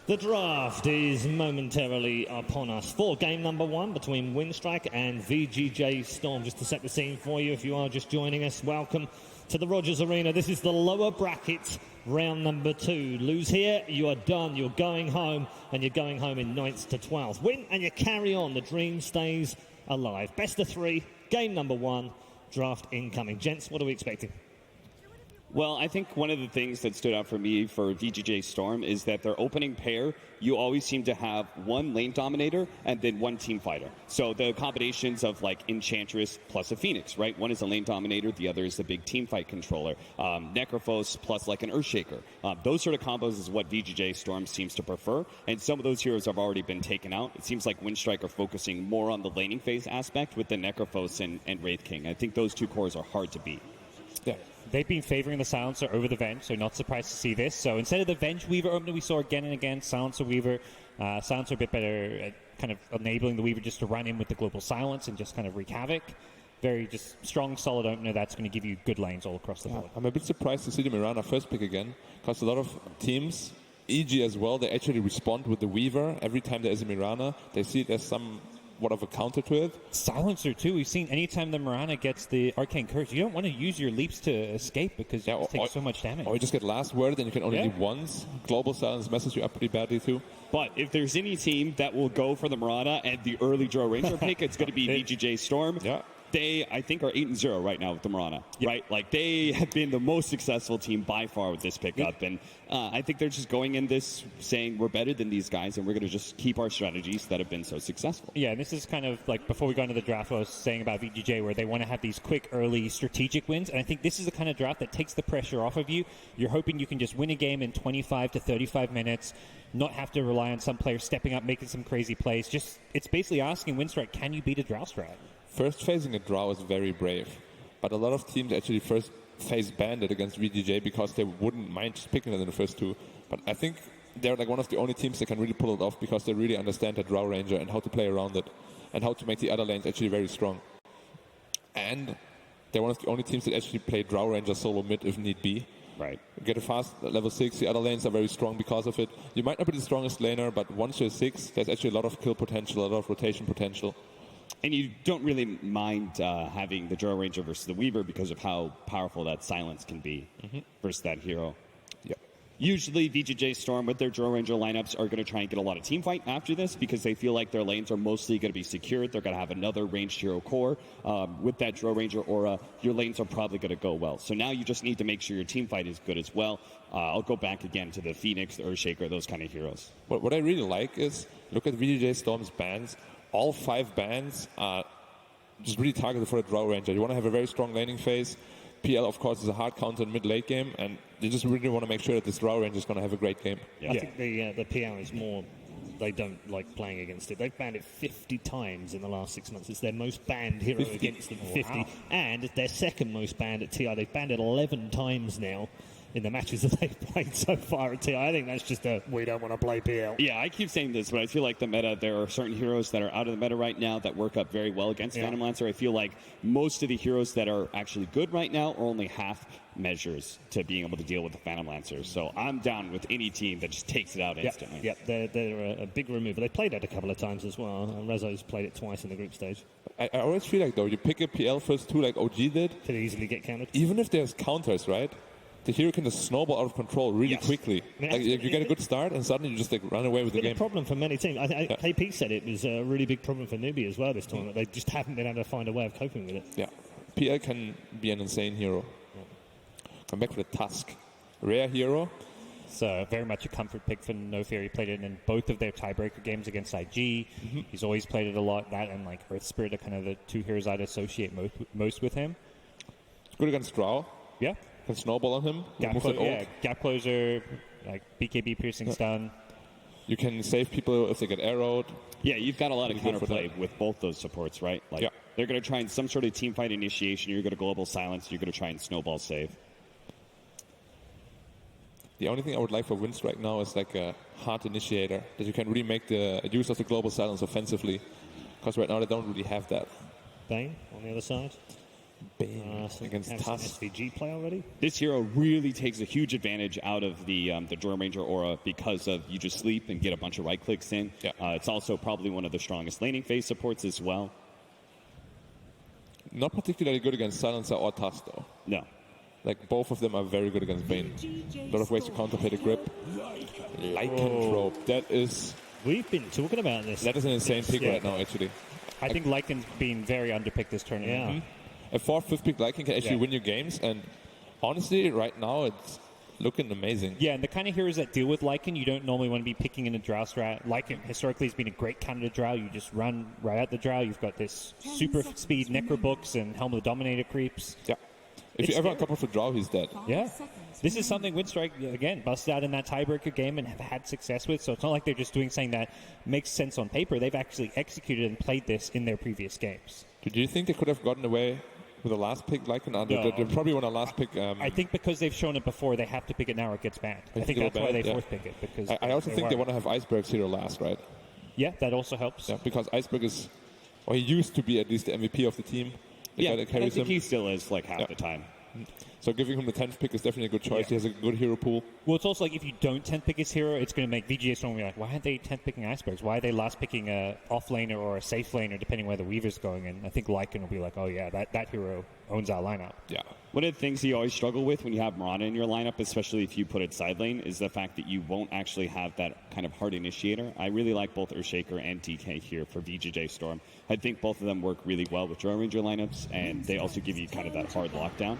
The draft is momentarily upon us for game number 1 between Winstrike and VGJ Storm. Just to set the scene for you, if you are just joining us, welcome to the Rogers Arena. This is the lower bracket, round number 2. Lose here, you are done. You're going home, and you're going home in 9th to 12th. Win, and you carry on. The dream stays alive. Best of 3, game number 1, draft incoming. Gents, what are we expecting? Well, I think one of the things that stood out for me for VGJ Storm is that their opening pair, you always seem to have one lane dominator and then one team fighter. So the combinations of like Enchantress plus a Phoenix, right? One is a lane dominator, the other is the big team fight controller. Necrophos plus like an Earthshaker. Those sort of combos is what VGJ Storm seems to prefer, and some of those heroes have already been taken out. It seems like Windstrike are focusing more on the laning phase aspect with the Necrophos and Wraith King. I think those two cores are hard to beat. Yeah. They've been favoring the Silencer over the Venge, so not surprised to see this. So instead of the Venge Weaver opener we saw again and again, Silencer Weaver. Silencer a bit better at kind of enabling the Weaver just to run in with the Global Silence and just kind of wreak havoc. Very just strong, solid opener that's going to give you good lanes all across the board. I'm a bit surprised to see the Mirana first pick again, because a lot of teams, EG as well, they actually respond with the Weaver every time there is a Mirana. They see it as somewhat of a counter to it. Silencer too. We've seen anytime the Mirana gets the Arcane Curse, you don't want to use your leaps to escape because you take so much damage. Or you just get last word and you can only leap once. Global Silence messes you up pretty badly too. But if there's any team that will go for the Mirana and the early draw Ranger pick, it's going to be VGJ Storm. Yeah. They, I think, are 8-0 right now with the Mirana, right? Like, they have been the most successful team by far with this pickup. And I think they're just going in this saying, we're better than these guys, and we're going to just keep our strategies that have been so successful. Yeah, and this is kind of like before we got into the draft, I was saying about VGJ, where they want to have these quick, early strategic wins. And I think this is the kind of draft that takes the pressure off of you. You're hoping you can just win a game in 25 to 35 minutes, not have to rely on some players stepping up, making some crazy plays. Just, it's basically asking Windstrike, can you beat a draw strat? First phasing a draw is very brave, but a lot of teams actually first phase banded against VGJ because they wouldn't mind just picking it in the first two. But I think they're like one of the only teams that can really pull it off because they really understand the draw ranger and how to play around it and how to make the other lanes actually very strong. And they're one of the only teams that actually play draw ranger solo mid if need be. Right. Get a fast level 6, the other lanes are very strong because of it. You might not be the strongest laner, but once you're 6, there's actually a lot of kill potential, a lot of rotation potential. And you don't really mind having the Draw Ranger versus the Weaver because of how powerful that silence can be versus that hero. Yep. Usually VGJ Storm with their Draw Ranger lineups are going to try and get a lot of team fight after this because they feel like their lanes are mostly going to be secured. They're going to have another ranged hero core. With that Draw Ranger aura, your lanes are probably going to go well. So now you just need to make sure your team fight is good as well. I'll go back again to the Phoenix, the Earthshaker, those kind of heroes. What I really like is, look at VGJ Storm's bans. All 5 bans are just really targeted for the Draw Ranger. You want to have a very strong laning phase. PL, of course, is a hard counter in mid-late game, and you just really want to make sure that this Draw Ranger is going to have a great game. Yeah. I think the PL is more, they don't like playing against it. They've banned it 50 times in the last 6 months. It's their most banned hero 50. against them, 50. Wow. And their second most banned at TI. They've banned it 11 times now in the matches that they've played so far at TI. I think that's just we don't want to play PL. Yeah, I keep saying this, but I feel like the meta, there are certain heroes that are out of the meta right now that work up very well against Phantom Lancer. I feel like most of the heroes that are actually good right now are only half measures to being able to deal with the Phantom Lancers. So I'm down with any team that just takes it out instantly. Yep, they're a big remover. They played it a couple of times as well. Rezo's played it twice in the group stage. I always feel like, though, you pick a PL first 2 like OG did. Could easily get countered. Even if there's counters, right? The hero can just snowball out of control really quickly. I mean, like, you get a good start, and suddenly you just run away with the game. It's been a problem for many teams. KP said it was a really big problem for Newbie as well this tournament. They just haven't been able to find a way of coping with it. Yeah. PL can be an insane hero. Come back to the Tusk. Rare hero. So very much a comfort pick for No Fear. He played it in both of their tiebreaker games against IG. He's always played it a lot. That and like Earth Spirit are kind of the 2 heroes I'd associate most with him. It's good against Drow. Yeah. Can snowball on him. Gap closer, like BKB piercing stun. You can save people if they get arrowed. Yeah, you've got a lot of counterplay with both those supports, right? Like they're going to try and some sort of team fight initiation. You're going to global silence. You're going to try and snowball save. The only thing I would like for Windstrike now is like a hard initiator that you can really make the use of the global silence offensively. Because right now they don't really have that. Bane on the other side. Bane against Tusk. SVG play already. This hero really takes a huge advantage out of the Draw Ranger aura because of you just sleep and get a bunch of right clicks in. Yeah. It's also probably one of the strongest laning phase supports as well. Not particularly good against Silencer or Tusk though. No. Like both of them are very good against Bane. A lot of ways to counterplay the grip. Lycanthrope. That is. We've been talking about this. That is an insane pick right now, actually. I think Lycan's been very underpicked this tournament. Yeah. A 4th, 5th pick Lycan can actually win you games, and honestly, right now it's looking amazing. Yeah, and the kind of heroes that deal with Lycan, you don't normally want to be picking in a Drow strat. Lycan historically has been a great counter to Drow. You just run right at the Drow. You've got this super speed Necro books and Helm of the Dominator creeps. Yeah. If you ever on top of a Drow, he's dead. Yeah. This is something Windstrike, again, busted out in that tiebreaker game and have had success with. So it's not like they're just doing something that makes sense on paper. They've actually executed and played this in their previous games. Do you think they could have gotten away with the last pick Lycan? No. They probably want a last pick. I think because they've shown it before, they have to pick it now or it gets banned. I think that's why they force pick it. Because I also think they want to have Iceberg's hero last, right? Yeah, that also helps. Yeah, because Iceberg is, well, he used to be at least the MVP of the team. Yeah, I think he still is like half the time. So giving him the 10th pick is definitely a good choice. He has a good hero pool. Well, it's also like if you don't 10th pick his hero, it's going to make VGA Storm be like, why aren't they 10th picking Icebergs? Why are they last picking a off laner or a safe laner, depending where the Weaver's going? And I think Lycan will be like, oh yeah, that hero owns our lineup. Yeah. One of the things you always struggle with when you have Mirana in your lineup, especially if you put it side lane, is the fact that you won't actually have that kind of hard initiator. I really like both Earthshaker and DK here for VGJ Storm. I think both of them work really well with Drow Ranger lineups, and they also give you kind of that hard lockdown.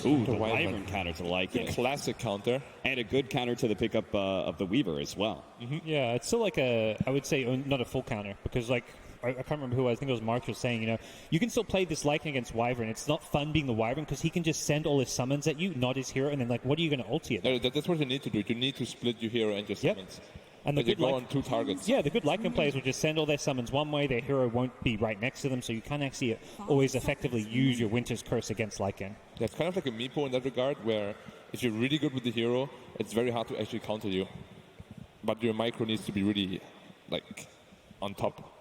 Ooh, the Wyvern counter to Lycan. Classic counter. And a good counter to the pickup of the Weaver as well. Yeah, it's still like I would say not a full counter, because like, I can't remember who, I think it was Mark was saying, you can still play this Lycan against Wyvern. It's not fun being the Wyvern because he can just send all his summons at you, not his hero, and then like, what are you going to ulti it? That's what you need to do. You need to split your hero and your summons. And the you go on 2 targets. Yeah, the good Lycan players will just send all their summons one way. Their hero won't be right next to them, so you can't actually always effectively use your Winter's Curse against Lycan. Yeah, it's kind of like a Meepo in that regard, where if you're really good with the hero, it's very hard to actually counter you. But your micro needs to be really, like, on top.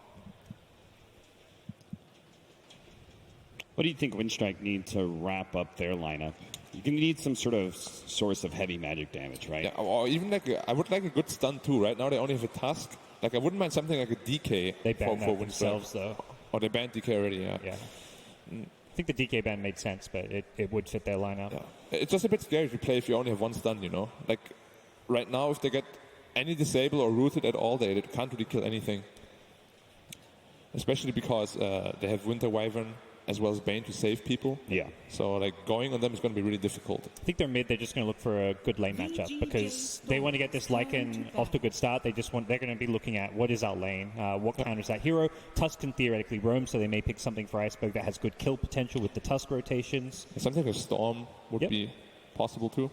What do you think Windstrike need to wrap up their lineup? You can need some sort of source of heavy magic damage, right? Yeah, or even like I would like a good stun too. Right now they only have a Tusk. Like I wouldn't mind something like a DK for themselves though. Or they banned DK already. Yeah. I think the DK ban made sense, but it would fit their lineup. Yeah. It's just a bit scary to play if you only have one stun. Like right now, if they get any disable or rooted at all, they can't really kill anything. Especially because they have Winter Wyvern as well as Bane to save people. Yeah. So like going on them is going to be really difficult. I think they're mid. They're just going to look for a good lane matchup because they want to get this Lycan off to a good start. They're going to be looking at what is our lane, what counters that hero. Tusk can theoretically roam, so they may pick something for Iceberg that has good kill potential with the Tusk rotations. Something like a Storm would be possible too.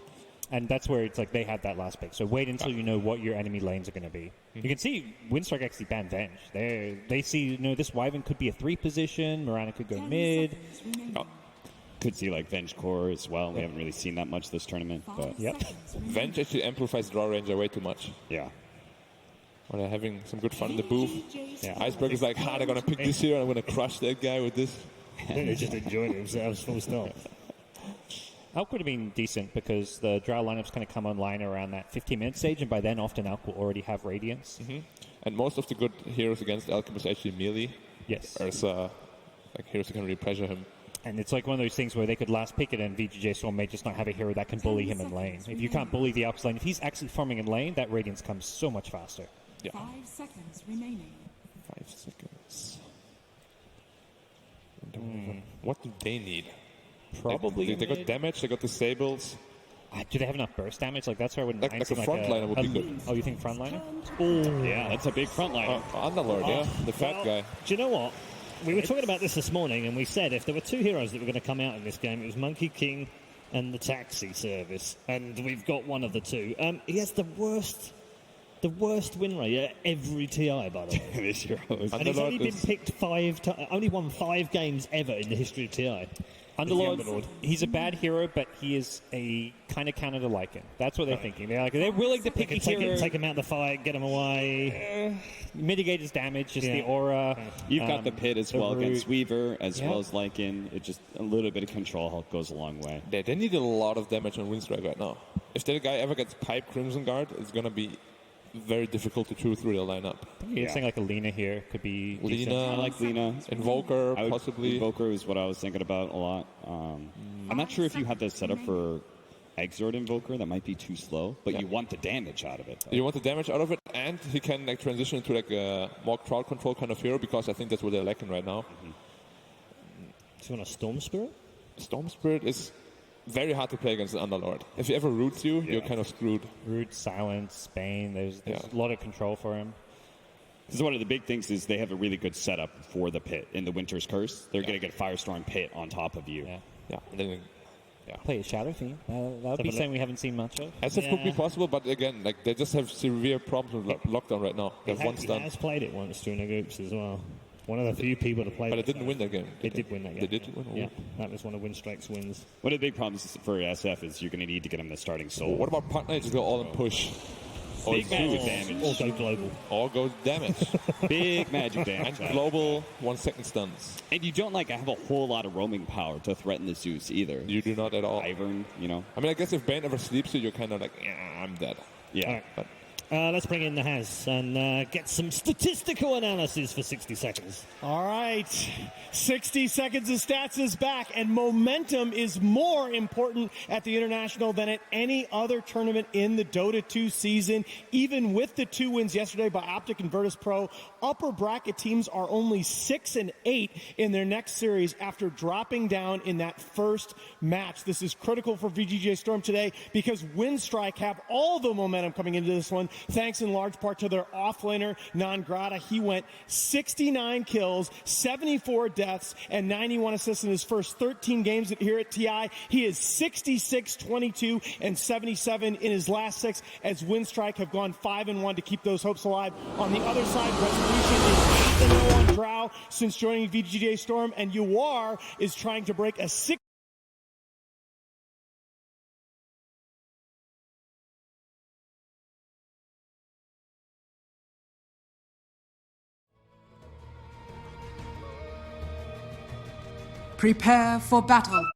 And that's where it's like they had that last pick. So wait until you know what your enemy lanes are going to be. You can see Windstrike actually banned Venge. They see, this Wyvern could be a 3 position. Mirana could go mid. Could see like Venge Core as well. We haven't really seen that much this tournament. But Venge actually amplifies Draw Ranger way too much. Yeah. When they're having some good fun in the booth. Yeah. Iceberg is like, they're going to pick this here and I'm going to crush that guy with this. They're just enjoying themselves full stop. Alk would have been decent because the Drow lineup's going to come online around that 15-minute stage, and by then often Alk will already have Radiance. And most of the good heroes against Alchemist are actually melee. Yes. There's like heroes who can really pressure him. And it's like one of those things where they could last pick it and VGJ Storm may just not have a hero that can bully him in lane. If you can't bully the Alk's lane, if he's actually farming in lane, that Radiance comes so much faster. Yeah. 5 seconds remaining. 5 seconds. What do they need? Probably they got damage, they got disables. Do they have enough burst damage? Like that's where I wouldn't mind like a frontliner would be good. Oh, you think frontliner? Oh, yeah, that's a big frontliner. Underlord, the fat guy. Do you know what? We were talking about this morning, and we said if there were 2 heroes that were going to come out in this game, it was Monkey King and the taxi service, and we've got one of the 2. He has the worst win rate at every TI, by the way. This hero is and he's only been picked 5 times. Only won 5 games ever in the history of TI. Underlord, he's a bad hero, but he is a kind of counter to Lycan. That's what they're thinking. They're willing to pick a hero. Take him out of the fight, get him away. Mitigate his damage, just the aura. You've got the pit as well against Weaver, as well as Lycan. It just a little bit of control goes a long way. They need a lot of damage on Windstrike right now. If that guy ever gets Pipe Crimson Guard, it's going to be very difficult to chew through the lineup. You're saying like a Lina here could be Lina. I like Lina. Invoker, possibly. Invoker is what I was thinking about a lot. I'm not sure if you have this set up for Exort Invoker. That might be too slow, but you want the damage out of it. You want the damage out of it, and he can like transition into like a more crowd control kind of hero, because I think that's what they're lacking right now. Do you want a Storm Spirit? Storm Spirit is very hard to play against an Underlord. If he ever roots you, you're kind of screwed. Root, silence, Spain. There's a lot of control for him. Because one of the big things is they have a really good setup for the pit in the Winter's Curse. They're going to get Firestorm pit on top of you. Yeah. And then, play a Shadow theme. That would be something we haven't seen much of. SF could be possible, but again, like they just have severe problems with lockdown right now. They have one stun. He has played it once during the groups as well. One of the few people to play. But it didn't win that game. It did win that game. They did win? Yeah, that was one of Winstrike's wins. One of the big problems for SF is you're going to need to get him the starting soul. What about Partner? Just go all in push. Big magic damage. All go global. All goes damage. Big magic damage. And global 1 second stuns. And you don't have a whole lot of roaming power to threaten the Zeus either. You do not at all. Ivern, I mean, I guess if Bane ever sleeps you, you're kind of like, I'm dead. Yeah. Right. But let's bring in the Has and get some statistical analysis for 60 seconds. All right. 60 seconds of stats is back, and momentum is more important at the International than at any other tournament in the Dota 2 season. Even with the 2 wins yesterday by Optic and Virtus Pro, upper bracket teams are only 6-8 in their next series after dropping down in that first match. This is critical for VGJ Storm today because Winstrike have all the momentum coming into this one, thanks in large part to their offlaner, Non Grata. He went 69 kills, 74 deaths, and 91 assists in his first 13 games here at TI. He is 66, 22, and 77 in his last 6 as Winstrike have gone 5-1 to keep those hopes alive. On the other side, Resolution is 8-0 on Drow since joining VGJ Storm, and UR is trying to break a 6. Prepare for battle.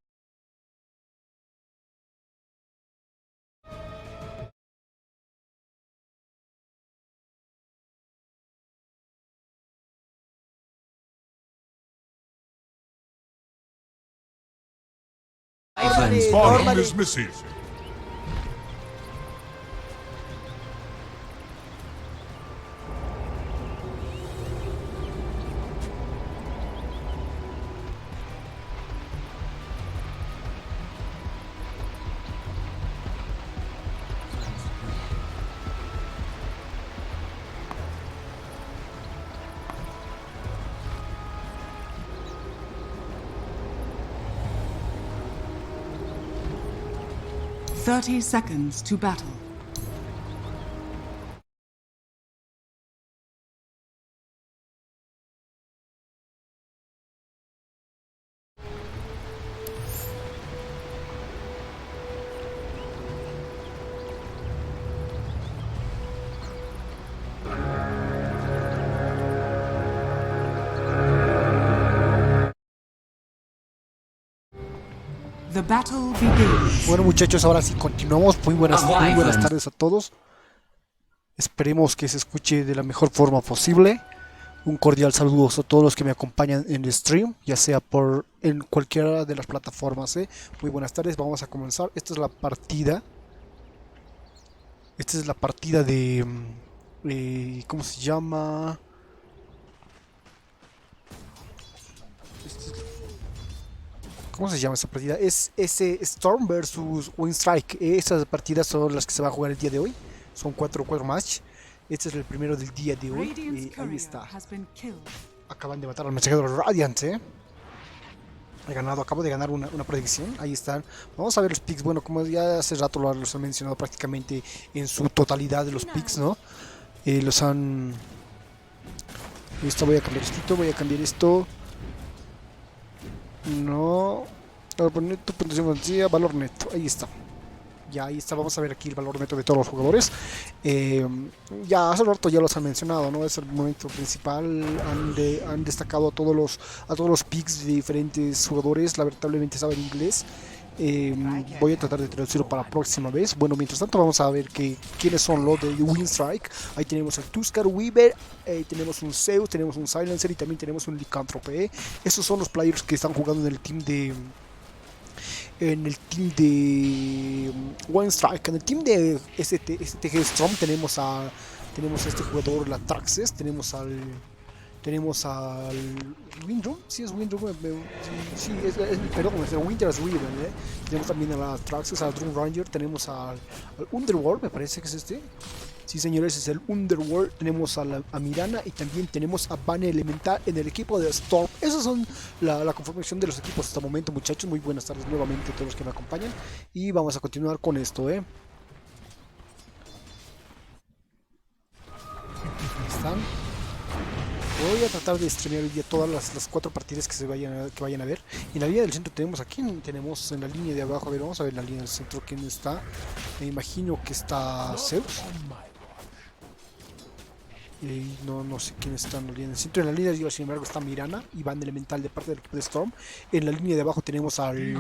Bottom is missing. Thirty seconds to battle. The battle begins. Bueno, muchachos, ahora sí continuamos. Muy buenas tardes a todos. Esperemos que se escuche de la mejor forma posible. Un cordial saludo a todos los que me acompañan en el stream, ya sea en cualquiera de las plataformas. Muy buenas tardes, vamos a comenzar. Esta es la partida. Esta es la partida de... ¿cómo se llama? ¿Cómo se llama esta partida? Es ese Storm versus Winstrike. Estas partidas son las que se va a jugar el día de hoy. Son 4 match. Este es el primero del día de hoy. Ahí está. Acaban de matar al mensajero Radiant, acabo de ganar una predicción. Ahí están. Vamos a ver los picks. Bueno, como ya hace rato los han mencionado prácticamente en su totalidad de los picks, ¿no? Los han... Listo, voy a cambiar esto. No. Valor neto, puntuación vencida, valor neto. Ahí está. Ya, ahí está. Vamos a ver aquí el valor neto de todos los jugadores. Ya hace rato ya los han mencionado, ¿no? Es el momento principal. Han destacado a todos los picks de diferentes jugadores. Lamentablemente saben inglés. Voy a tratar de traducirlo para la próxima vez. Bueno, mientras tanto vamos a ver quiénes son los de Winstrike. Ahí tenemos al Tuskar Weaver, tenemos un Zeus, tenemos un Silencer y también tenemos un Lycanthrope. Esos son los players que están jugando en el team de Winstrike. En el team de STG Storm tenemos a este jugador, la Traxxas, tenemos al Tenemos al Windroom, sí es Windroom, sí, perdón, es el Winter's Riven, Tenemos también a la Traxxas, al Drum Ranger, tenemos al Underworld, me parece que es este. Sí, señores, es el Underworld. Tenemos a Mirana y también tenemos a Bane Elemental en el equipo de Storm. Esas son la conformación de los equipos hasta el momento, muchachos. Muy buenas tardes nuevamente a todos los que me acompañan. Y vamos a continuar con esto, Ahí están. Voy a tratar de streamear hoy día todas las 4 partidas que vayan a ver. En la línea del centro tenemos aquí, tenemos en la línea de abajo, a ver, vamos a ver en la línea del centro quién está. Me imagino que está Zeus. Y no sé quién está en la línea del centro. En la línea de arriba, sin embargo, está Mirana y Bane Elemental de parte del equipo de Storm. En la línea de abajo tenemos al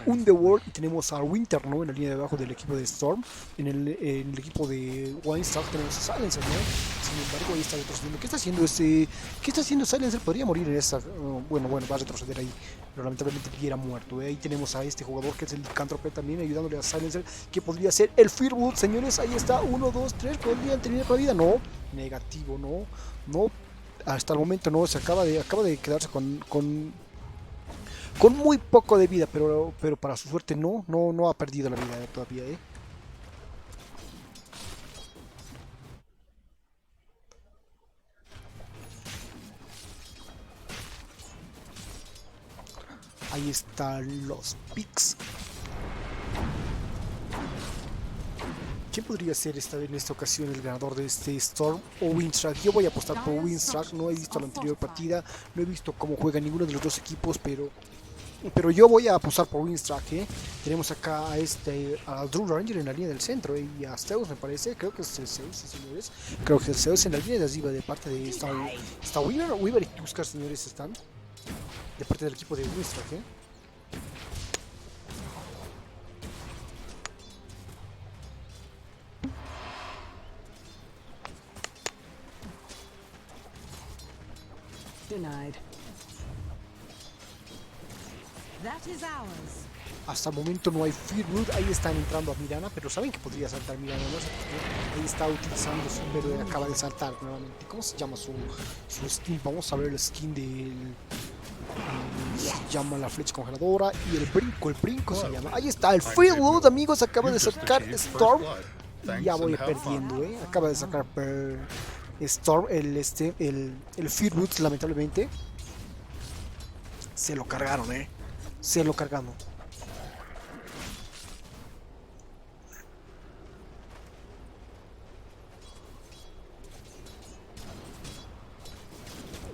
Underworld y tenemos al Winter, ¿no? En la línea de abajo del equipo de Storm. En el equipo de Winestar tenemos a Silencer, ¿no? Sin embargo, ahí está retrocediendo. ¿Qué está haciendo ¿Qué está haciendo Silencer? Podría morir en esta. Bueno, va a retroceder ahí. Pero lamentablemente hubiera muerto. Ahí tenemos a este jugador que es el Lycanthrope también ayudándole a Silencer, que podría ser el Fearwood, señores. Ahí está, 1, 2, 3. ¿Podrían terminar con la vida? No. Negativo, no, hasta el momento no, se acaba de quedarse con muy poco de vida, pero para su suerte no ha perdido la vida todavía, Ahí están los picks. ¿Quién podría ser en esta ocasión el ganador de este Storm o Winstrack? Yo voy a apostar por Winstrack, no he visto la anterior partida, no he visto cómo juega ninguno de los dos equipos, pero yo voy a apostar por Winstrack, Tenemos acá a Drew Ranger en la línea del centro, y a Zeus me parece, creo que es el Zeus, señores. Creo que es el Zeus en la línea de arriba de parte de está Weaver y Tuskar, señores, están de parte del equipo de Winstrack, Denied. That is ours. Hasta el momento no hay Fearwood, ahí están entrando a Mirana, pero saben que podría saltar Mirana, ¿no? Ahí está utilizando su, pero acaba de saltar nuevamente. ¿Cómo se llama su skin? Vamos a ver el skin del... se llama la flecha congeladora y el brinco se llama. Ahí está el Fearwood, amigos, acaba de sacar Storm. Y ya voy perdiendo, acaba de sacar Storm, el Fearwood, lamentablemente. Se lo cargaron, se lo cargaron.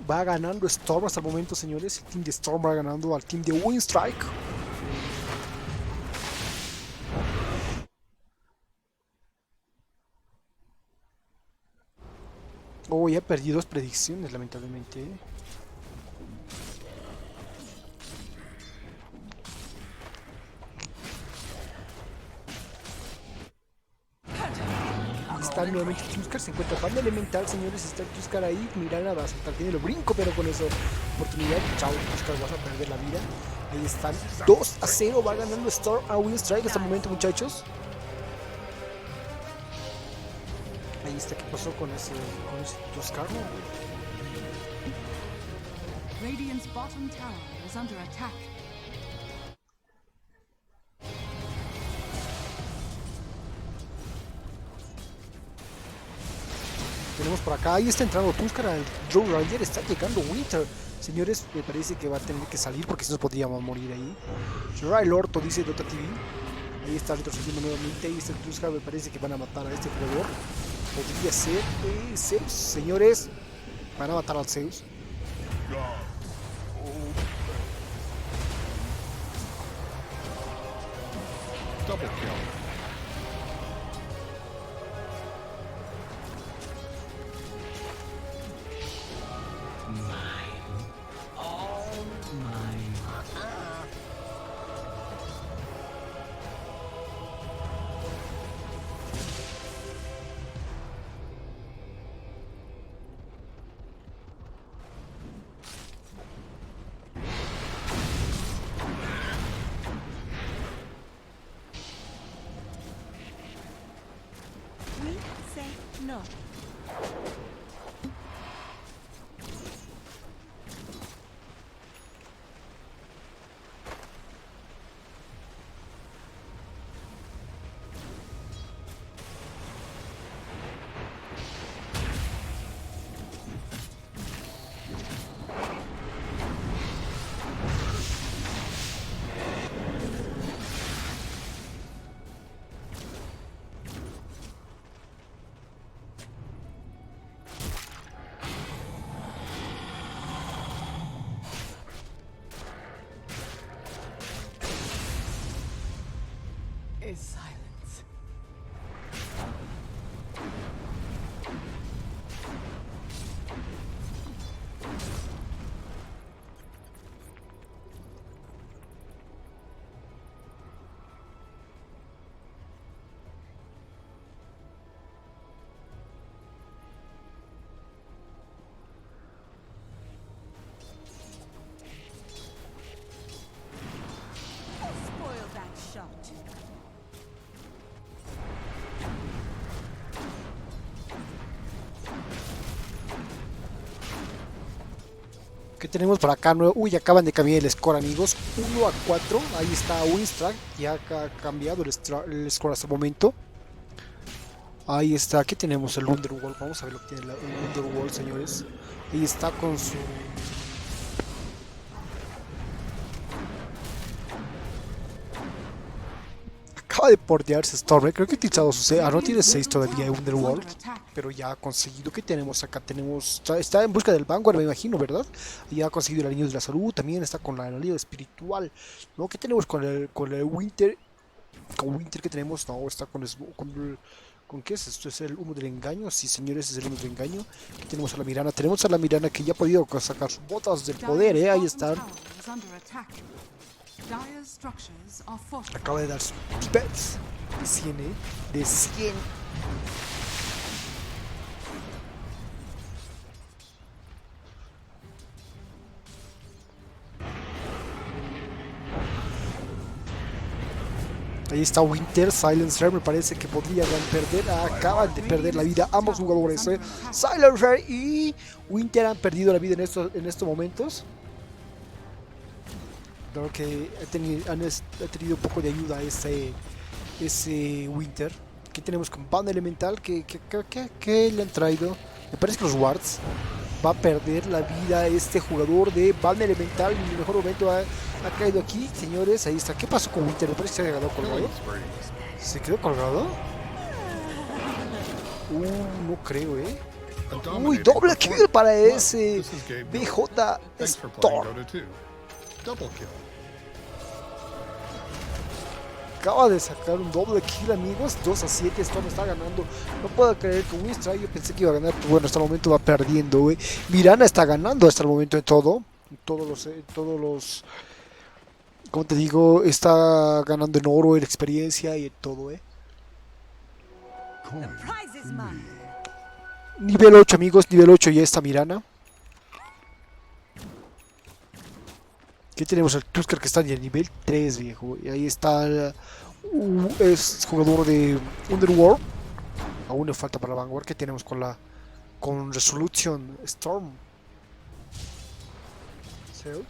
Va ganando Storm hasta el momento, señores. El team de Storm va ganando al team de Winstrike. Oh, ya perdí 2 predicciones, lamentablemente. Está nuevamente Tuskar, se encuentra Bane Elemental, señores. Está Tuskar ahí, Mirana va a saltar, tiene el brinco, pero con esa oportunidad, chao, Tuskar, vas a perder la vida. Ahí están, 2-0, va ganando Storm a Winstrike hasta el momento, muchachos. Ahí está, ¿qué pasó con ese Tuskar? Radiant's bottom tower is under attack. Tenemos por acá, ahí está entrando Tuskar al Drew Ranger, está llegando Winter. Señores, me parece que va a tener que salir porque si no podríamos morir ahí. Shirai Lorto, dice Dota TV. Ahí está retrocediendo nuevamente, ahí está el Tuskar, me parece que van a matar a este jugador. Podría ser Zeus, señores. Van a matar al Zeus. Double kill. is silence. Spoil that shot. ¿Qué tenemos por acá? Uy, acaban de cambiar el score, amigos. 1-4. Ahí está Winstrike. Ya ha cambiado el score hasta el momento. Ahí está. ¿Qué tenemos? El Underworld. Vamos a ver lo que tiene el Underworld, señores. Ahí está con su... Acaba de portearse Storm. Creo que ha utilizado su 6. No tiene 6 todavía Underworld. Pero ya ha conseguido. ¿Qué tenemos acá? Tenemos... Está en busca del Vanguard, me imagino, ¿verdad? Ya ha conseguido el anillo de la salud. También está con la anillo espiritual. ¿No? ¿Qué tenemos con el Winter? Con Winter, ¿qué tenemos? No, está ¿con qué es esto? ¿Es el humo del engaño? Sí, señores, es el humo del engaño. Aquí tenemos a la Mirana. Tenemos a la Mirana que ya ha podido sacar sus botas del poder, ¿eh? Ahí están. Acaba de dar su bets de 100, ¿eh? De 100. Ahí está Winter, Silencer, me parece que podrían perder, acaban de perder la vida ambos jugadores, Silencer y Winter han perdido la vida en estos momentos. Creo que ha tenido un poco de ayuda ese Winter. Aquí tenemos con Band Elemental, que le han traído, me parece que los Wards. Va a perder la vida este jugador de Band Elemental. En el mejor momento ha caído aquí, señores. Ahí está. ¿Qué pasó con Winter? Me parece que se ha quedado colgado. ¿Se quedó colgado? No creo, Uy, doble kill para ese BJ Storm. Acaba de sacar un doble kill, amigos. 2-7, Storm está ganando. No puedo creer que Winstrike, yo pensé que iba a ganar, pero bueno, hasta el momento va perdiendo, Mirana está ganando hasta el momento de todo. Todos los como te digo, está ganando en oro, en experiencia y en todo, Nivel 8, amigos, nivel 8 ya está Mirana. Aquí tenemos al Tusker que está en el nivel 3, viejo. Y ahí está es jugador de Underworld. Aún le falta para la Vanguard. ¿Qué tenemos con Resolution Storm? Zeus.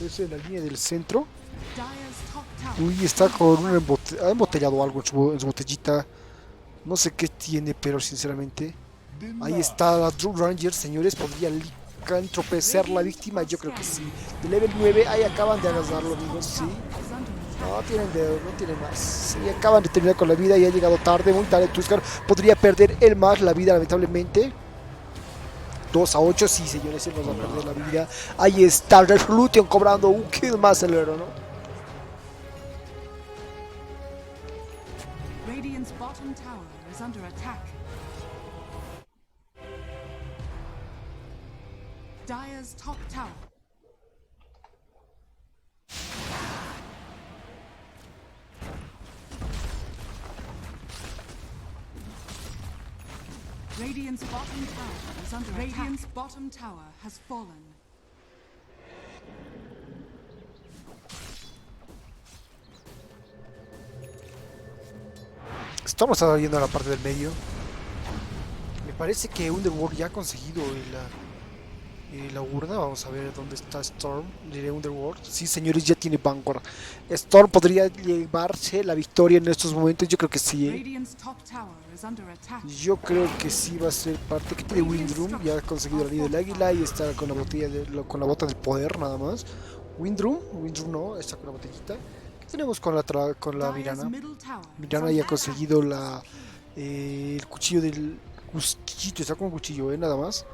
Es en la línea del centro. Uy, está con un ha embotellado algo en su botellita. No sé qué tiene, pero sinceramente. Ahí está la Drew Ranger, señores. Podría entropezar la víctima, yo creo que sí. De level 9, ahí acaban de agarrarlo, amigos, sí. No tienen dedo, no tienen más. Sí, acaban de terminar con la vida y ha llegado tarde, muy tarde. Tuskar podría perder el más la vida, lamentablemente. 2-8, sí, señores, él nos va a perder la vida. Ahí está Resolution cobrando un kill más el héroe, ¿no? Radiant's bottom tower is under attack. Dire's top tower. Radiant's bottom tower is under attack. Radiant's bottom tower has fallen. Estamos yendo a la parte del medio. Me parece que Underworld ya ha conseguido la urna. Vamos a ver dónde está Storm. Diré Underworld. Sí, señores, ya tiene Vanguard. Storm podría llevarse la victoria en estos momentos. Yo creo que sí. Yo creo que sí va a ser parte. Que tiene Windroom. Ya ha conseguido el anillo del águila. Y está con la botella con la bota del poder, nada más. Windroom no, está con la botellita. ¿Qué tenemos con la Mirana? Mirana ya ha conseguido el cuchillo del cuchillito. Está con un cuchillo, nada más.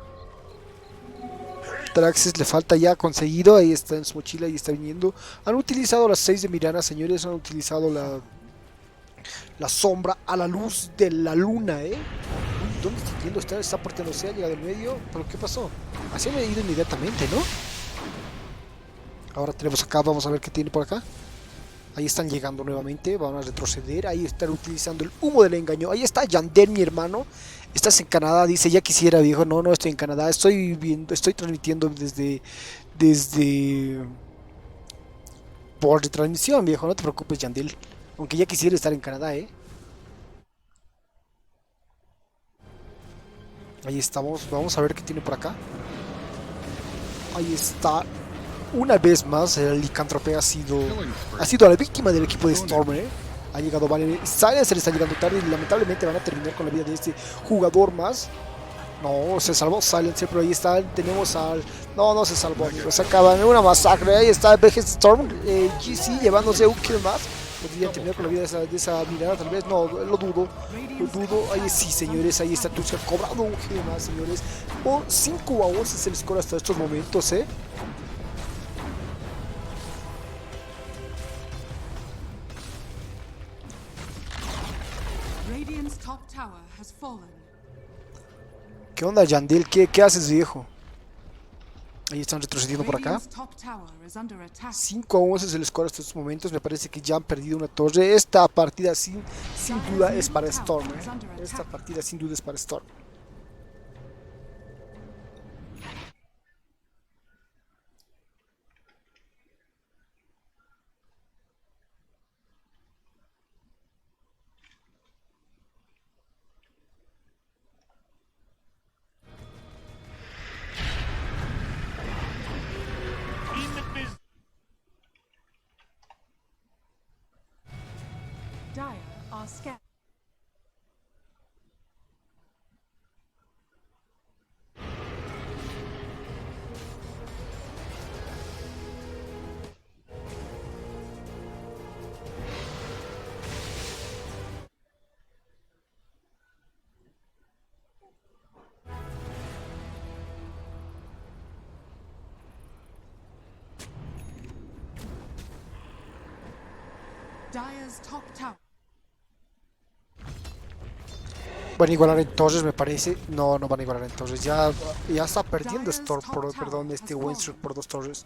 Traxxas le falta, ya conseguido, ahí está en su mochila y está viniendo. Han utilizado las 6 de Mirana, señores, han utilizado La sombra a la luz de la luna, ¿eh? Uy, ¿dónde está yendo? Está partiéndose, ha llegado al medio. ¿Pero qué pasó? Así me he ido inmediatamente, ¿no? Ahora tenemos acá, vamos a ver qué tiene por acá. Ahí están llegando nuevamente, van a retroceder. Ahí están utilizando el humo del engaño. Ahí está Yandel, mi hermano. Estás en Canadá, dice, ya quisiera, viejo. No, no estoy en Canadá, estoy transmitiendo desde por retransmisión, viejo. No te preocupes, Yandel. Aunque ya quisiera estar en Canadá, ¿eh? Ahí estamos, vamos a ver qué tiene por acá. Ahí está. Una vez más, el licántrope ha sido la víctima del equipo de Storm, ¿eh? Ha llegado Valen. Silencer está llegando tarde y lamentablemente van a terminar con la vida de este jugador más. No, se salvó Silencer, pero ahí está, tenemos al... No, no se salvó, amigos, se acaba de una masacre. Ahí está Vegas Storm, GC llevándose un kill más. Podría terminar con la vida de esa mirada, tal vez, no, lo dudo. Ahí sí, señores, ahí está Tusker cobrando un kill más, señores. Por 5 a 11 es el score hasta estos momentos, ¿eh? ¿Qué onda, Yandel? ¿Qué haces, viejo? Ahí están retrocediendo por acá. 5 a 11 es el score hasta estos momentos. Me parece que ya han perdido una torre. Esta partida sin duda es para Storm, ¿eh? Esta partida sin duda es para Storm. Van a igualar en torres, me parece. No, no van a igualar en torres. Ya está perdiendo Storm, perdón, este Winstreak por 2 torres.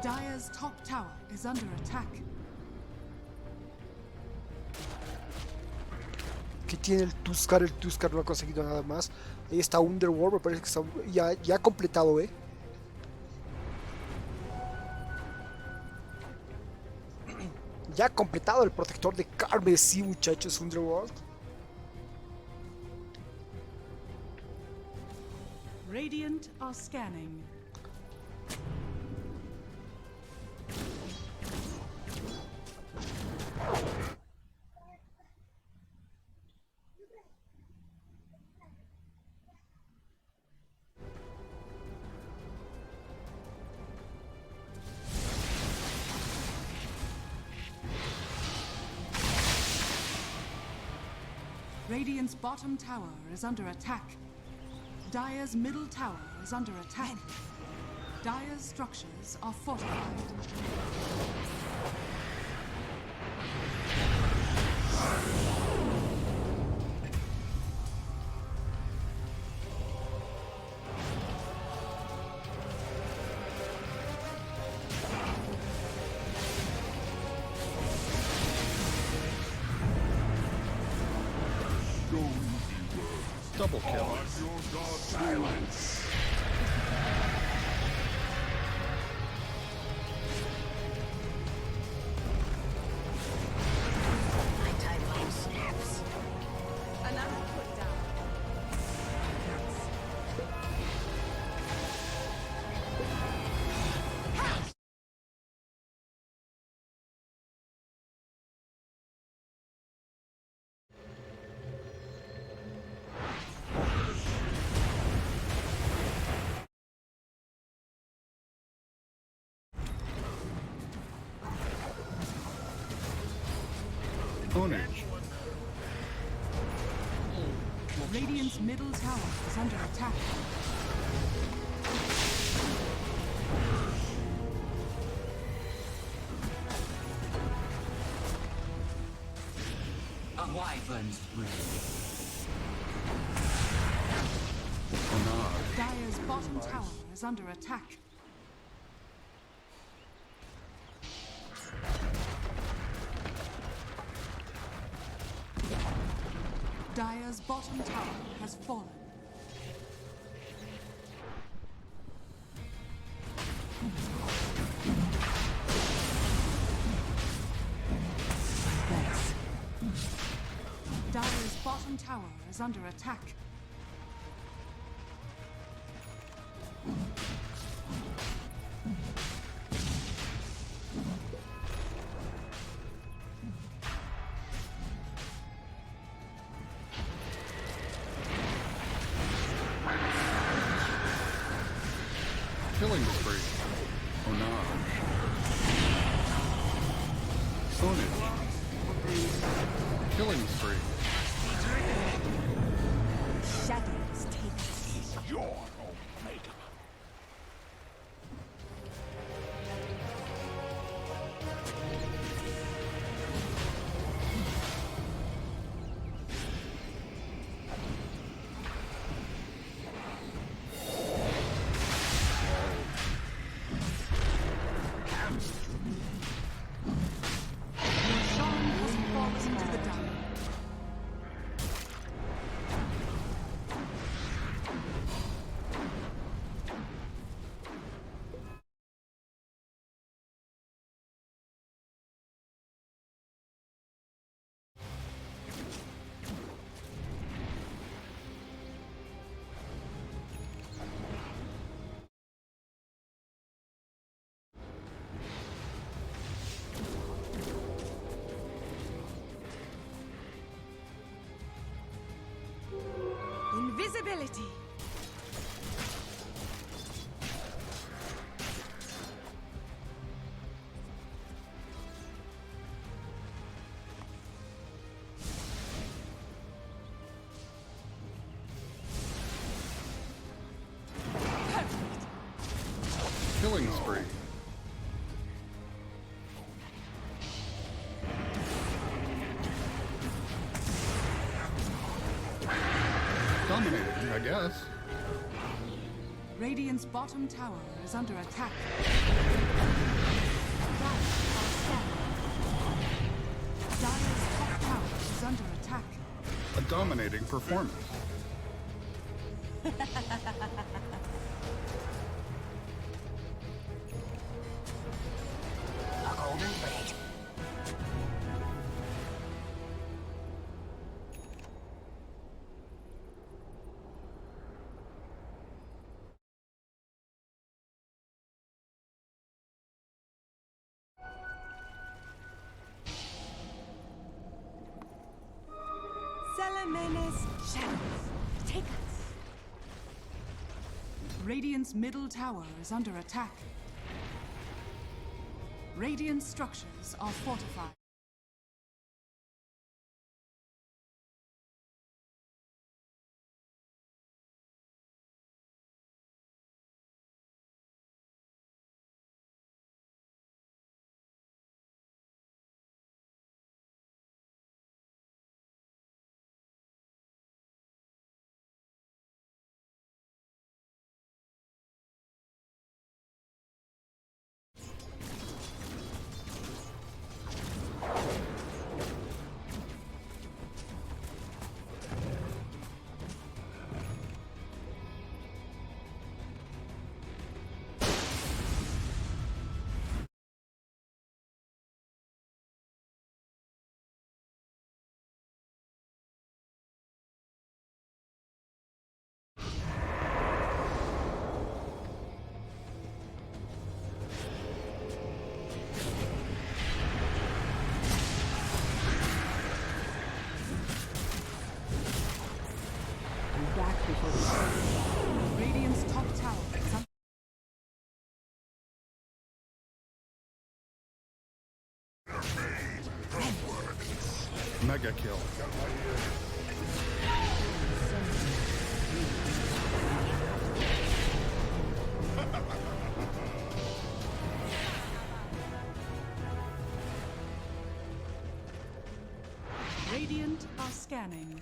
Dire's top tower is under attack. ¿Qué tiene el Tusker? El Tusker no ha conseguido nada más. Ahí está Underworld, me parece que está, ya ha completado, ¿eh? Ya ha completado el protector de carmesí, muchachos, Underworld. Radiant are scanning. Radiant's bottom tower is under attack. Dire's middle tower is under attack. Dire's structures are fortified. Double kill. Silence. My timeline snaps. Another put down. Owners. Radiant's middle tower is under attack. A wyvern's breath. Dire's bottom tower is under attack. Dire's bottom tower has fallen. Dire's bottom tower is under attack. Killing spree. Oh no. Sonage. Killing spree. Shadows take us. Your omega. Invisibility. Killing spree. Dominating, I guess. Radiant's bottom tower is under attack. Dire's top tower is under attack. A dominating performance. A golden blade. Selemenes shadows take us. Radiant's middle tower is under attack. Radiant structures are fortified. Radiant's top tower is under Mega kill. scanning.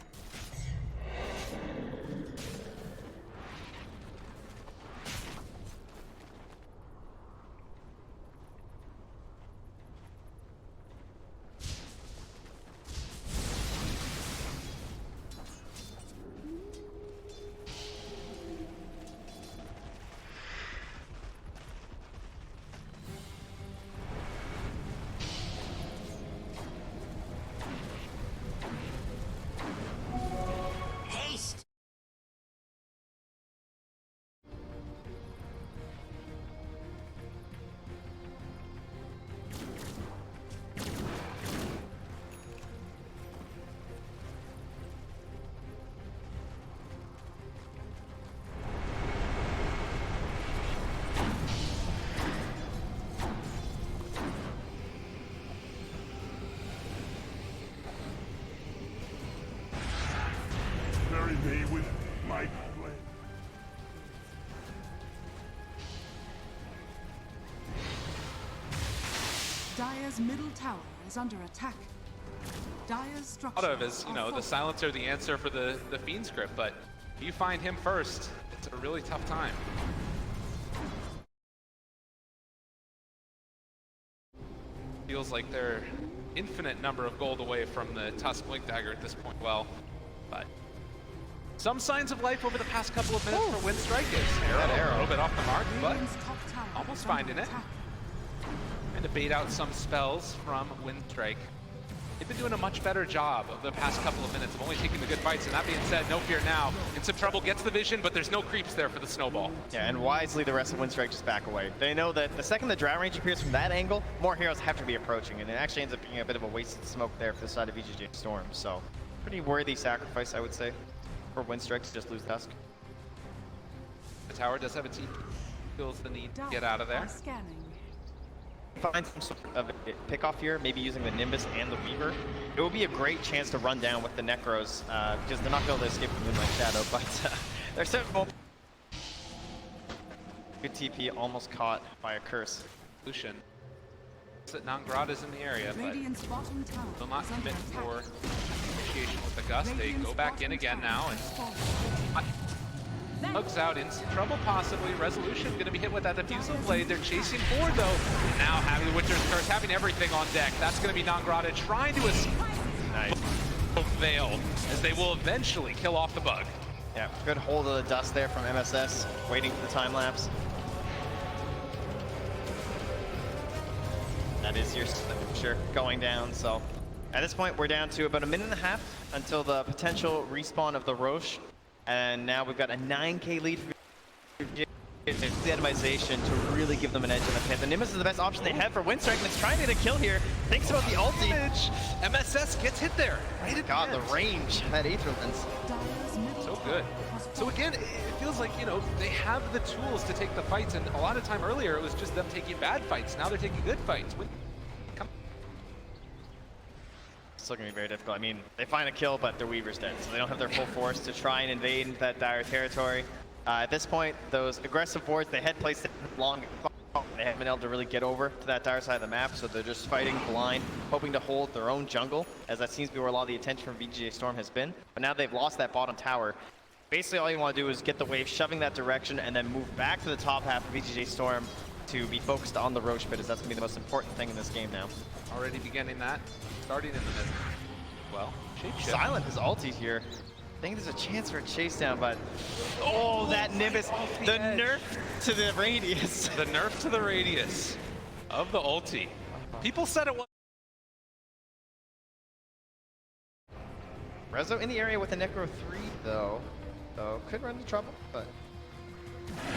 Bury me with my blade. Dire's middle tower is under attack. Dire's structure. Thought of as, you know, the silencer, the answer for the Fiend script, but if you find him first, it's a really tough time. Feels like they're infinite number of gold away from the Tusk Blink Dagger at this point. Well, but some signs of life over the past couple of minutes for Windstrike is arrow a little bit off the mark, but almost finding it. And to bait out some spells from Windstrike. They've been doing a much better job of the past couple of minutes of only taking the good fights, and that being said, No Fear now in some trouble, gets the vision, but there's no creeps there for the snowball. Yeah, and wisely the rest of Windstrike just back away. They know that the second the Drow Range appears from that angle, more heroes have to be approaching, and it actually ends up being a bit of a wasted smoke there for the side of VGJ Storm, so pretty worthy sacrifice, I would say, for Windstrike to just lose Tusk. The tower does have a TP, feels the need to get out of there. Find some sort of a pick-off here, maybe using the Nimbus and the Weaver. It would be a great chance to run down with the Necros, because they're not going to escape the Moonlight Shadow, but they're certainly... Good TP, almost caught by a curse. Lucian. That Nangrad is in the area, but will not commit for initiation with the Gust. They go back in again now, and Hugs out in some trouble possibly. Resolution going to be hit with that Diffusal Blade. They're chasing forward though. Now having the Winter's Curse, having everything on deck. That's going to be Nangrada trying to escape. Nice. Veil, as they will eventually kill off the bug. Yeah, good hold of the dust there from MSS, waiting for the time lapse. That is your sure going down, so at this point we're down to about a minute and a half until the potential respawn of the Roche. And now we've got a 9k lead for Atomization to really give them an edge in the pit. The Nimbus is the best option they have for Windstrike, and it's trying to get a kill here. Thinks about the ulti. MSS gets hit there. Right God, the range. That Aether Lens. So good. So again, it feels like, you know, they have the tools to take the fights, and a lot of time earlier it was just them taking bad fights. Now they're taking good fights. Still gonna be very difficult. I mean, they find a kill, but their Weaver's dead, so they don't have their full force to try and invade into that dire territory. At this point, those aggressive wards, they had placed it long. They haven't been able to really get over to that dire side of the map, so they're just fighting blind, hoping to hold their own jungle, as that seems to be where a lot of the attention from VGJ Storm has been. But now they've lost that bottom tower. Basically, all you want to do is get the wave, shoving that direction, and then move back to the top half of VGJ Storm to be focused on the Roche pit, as that's going to be the most important thing in this game now. Already beginning that, starting in the mid. Well, Shapeshift. Silent his ulti here. I think there's a chance for a chase down, but oh, that Nimbus, the nerf to the radius. The nerf to the radius of the ulti. People said it was. Rezo in the area with a Necro 3 though, so could run into trouble, but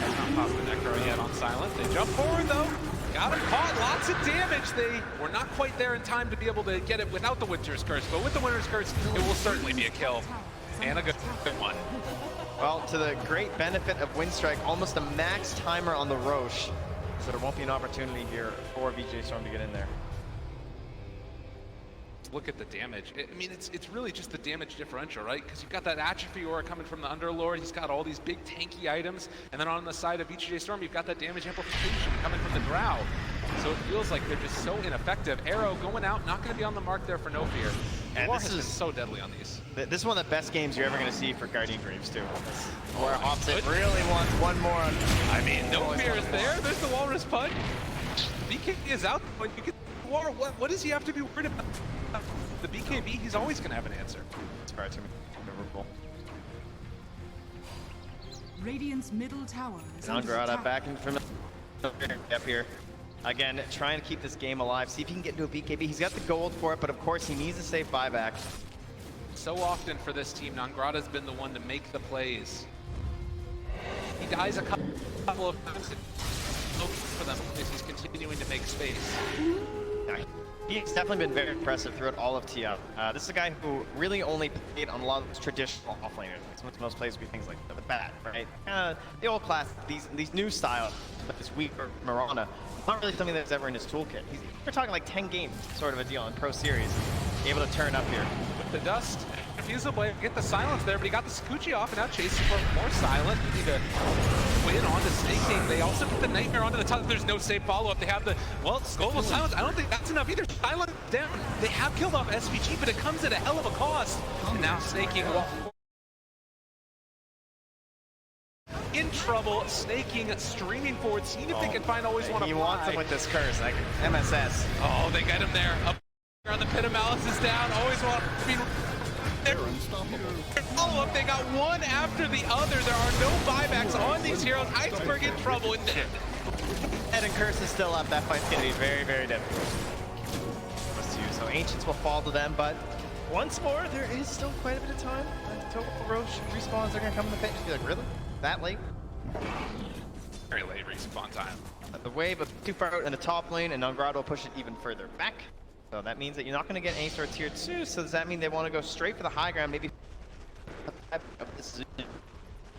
not past the Necro yet on Silent. They jump forward though. Got him caught, lots of damage. They were not quite there in time to be able to get it without the Winter's Curse, but with the Winter's Curse, it will certainly be a kill. And a good one. Well, to the great benefit of Windstrike, almost a max timer on the Roche, so there won't be an opportunity here for VGJ Storm to get in there. Look at the damage. I mean, it's really just the damage differential, right? Because you've got that Atrophy Aura coming from the Underlord. He's got all these big tanky items. And then on the side of VGJ Storm, you've got that damage amplification coming from the Drow. So it feels like they're just so ineffective. Arrow going out, not going to be on the mark there for No Fear. And War this has is been so deadly on these. This is one of the best games you're ever going to see for Guardian Greaves too. Where Opposite really wants one more. I mean, no fear is there. There's the Walrus Punch. The BKB is out. But you can War. What does he have to be worried about? The BKB, he's always going to have an answer. It's far too memorable. Radiant's middle tower is Now under Grata attack. back in from up here. Again, trying to keep this game alive. See if he can get into a BKB. He's got the gold for it, but of course he needs a safe buyback. So often for this team, Nangrata's been the one to make the plays. He dies a couple of times for them because he's continuing to make space. Yeah, he's definitely been very impressive throughout all of TI. This is a guy who really only played on a lot of those traditional offlaners. Most plays would be things like the bat, right? The old class, these new styles, this Weaver, Mirana, not really something that's ever in his toolkit. We're talking like 10 games sort of a deal in Pro Series. Able to turn up here. With the dust, Fusel Blade, get the silence there, but he got the Sakuchi off and now chasing for more silent. You need to win onto Snake King. They also put the Nightmare onto the top. There's no safe follow-up. They have the, well, global silence. I don't think that's enough either. Silent down. They have killed off SVG, but it comes at a hell of a cost. And now Snake King in trouble. Snake King streaming forward, seeing if they can find always one to He wants him with this curse, like MSS. Oh, they got him there. Up on the Pit of Malice is down. Always want to be follow-up. They got one after the other. There are no buybacks on these heroes. Iceberg in trouble. And Curse is still up. That fight's going to be very, very difficult. So Ancients will fall to them, but once more, there is still quite a bit of time until Roche respawns. They're going to come in the pit. Just be like, really? That late? Very late respawn time. The wave of too far out in the top lane, and Nangrata will push it even further back. So that means that you're not going to get any sort of tier 2, so does that mean they want to go straight for the high ground, maybe?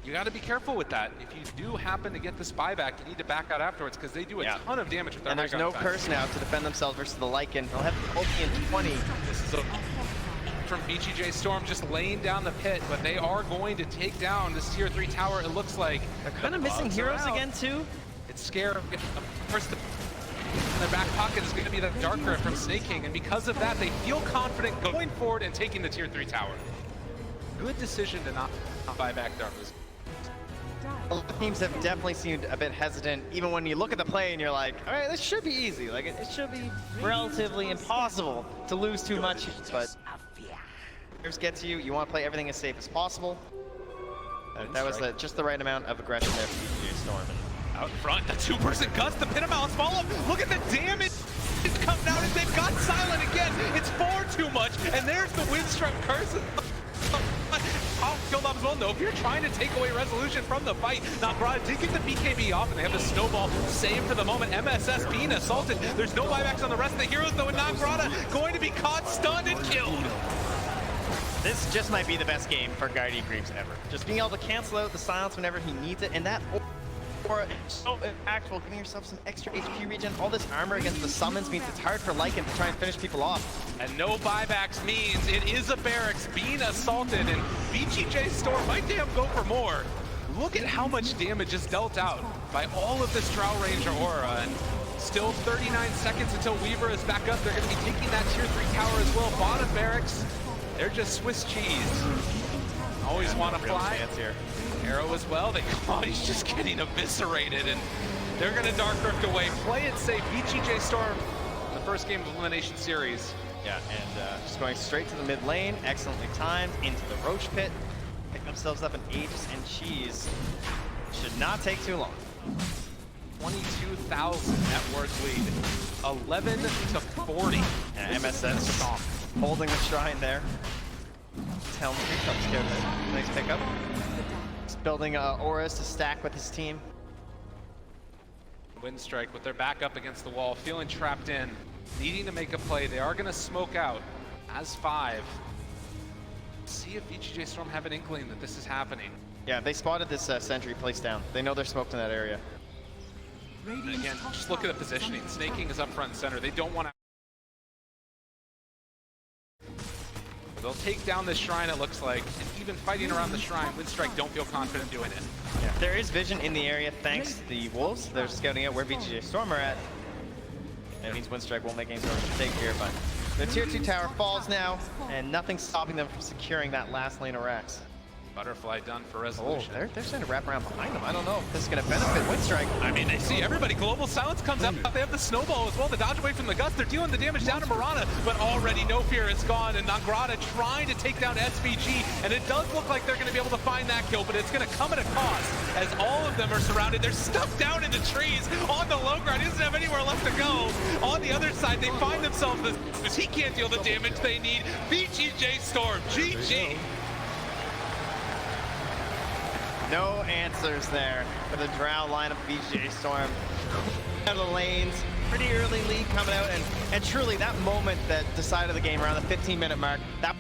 You got to be careful with that. If you do happen to get this buyback, you need to back out afterwards because they do a ton of damage with their And there's no curse now to defend themselves versus the Lycan. They'll have the ulti in 20. This is from BGJ Storm just laying down the pit, but they are going to take down this tier 3 tower, it looks like. They're kind of missing heroes again, too. It's scary. First, in their back pocket is going to be the Dark Grip from Snake King, and because of that, they feel confident going forward and taking the tier 3 tower. Good decision to not buy back Darkness. A lot of teams have definitely seemed a bit hesitant, even when you look at the play and you're like, all right, this should be easy. Like, it should be relatively impossible to lose too much, but fears get to you. You want to play everything as safe as possible. That was just the right amount of aggression there for BGJ Storm. Out front, the 2-person gust, the Pit of Malice follow-up. Look at the damage it's coming out as they've got silent again. It's far too much, and there's the Windstruck curse. Killed off as well, though. If you're trying to take away resolution from the fight, Nangrata did get the BKB off, and they have the snowball saved for the moment. MSS being assaulted. There's no buybacks on the rest of the heroes, though, and Nangrata going to be caught, stunned, and killed. This just might be the best game for Guardian Greaves ever. Just being able to cancel out the silence whenever he needs it, and that aura is so impactful, giving yourself some extra HP regen. All this armor against the summons means it's hard for Lycan to try and finish people off. And no buybacks means it is a barracks being assaulted, and BGJ Storm might damn go for more. Look at how much damage is dealt out by all of this Drow Ranger aura, and still 39 seconds until Weaver is back up. They're going to be taking that tier 3 tower as well. Bottom barracks, they're just Swiss cheese. Always want to fly. Here. Arrow as well. He's just getting eviscerated, and they're going to Dark Rift away. Play it safe. BGJ Storm, the first game of Elimination Series. Yeah, and just going straight to the mid lane, excellently timed, into the Roche pit. Pick themselves up an Aegis and Cheese. Should not take too long. 22,000 net worth lead. 11 to 40. And MSS holding the shrine there. Helm comes good. Nice pickup. Just building auras to stack with his team. Windstrike with their back up against the wall, feeling trapped in, needing to make a play. They are going to smoke out as 5. See if BGJ Storm have an inkling that this is happening. Yeah, they spotted this sentry placed down. They know they're smoked in that area. And again, just look at the positioning. Snake King is up front and center. They don't want to. They'll take down this shrine, it looks like, and even fighting around the shrine, Windstrike don't feel confident doing it. Yeah. There is vision in the area thanks to the Wolves. They're scouting out where BGJ Storm are at. That means Windstrike won't make any sort of mistake here, but The tier 2 tower falls now, and nothing's stopping them from securing that last lane of Rex. Butterfly done for resolution. Oh, they're starting to wrap around behind them. I don't know if this is going to benefit Windstrike. I mean, they see everybody. Global Silence comes up. They have the snowball as well to dodge away from the gust. They're dealing the damage down to Mirana, but already No Fear is gone, and Nangrata trying to take down SVG, and it does look like they're going to be able to find that kill, but it's going to come at a cost as all of them are surrounded. They're stuck down in the trees on the low ground. He doesn't have anywhere left to go. On the other side, they find themselves because he can't deal the damage they need. VGJ Storm, GG. No answers there for the Drow line of VGJ Storm. Out of the lanes, pretty early lead coming out, and truly that moment that decided the game around the 15-minute mark, that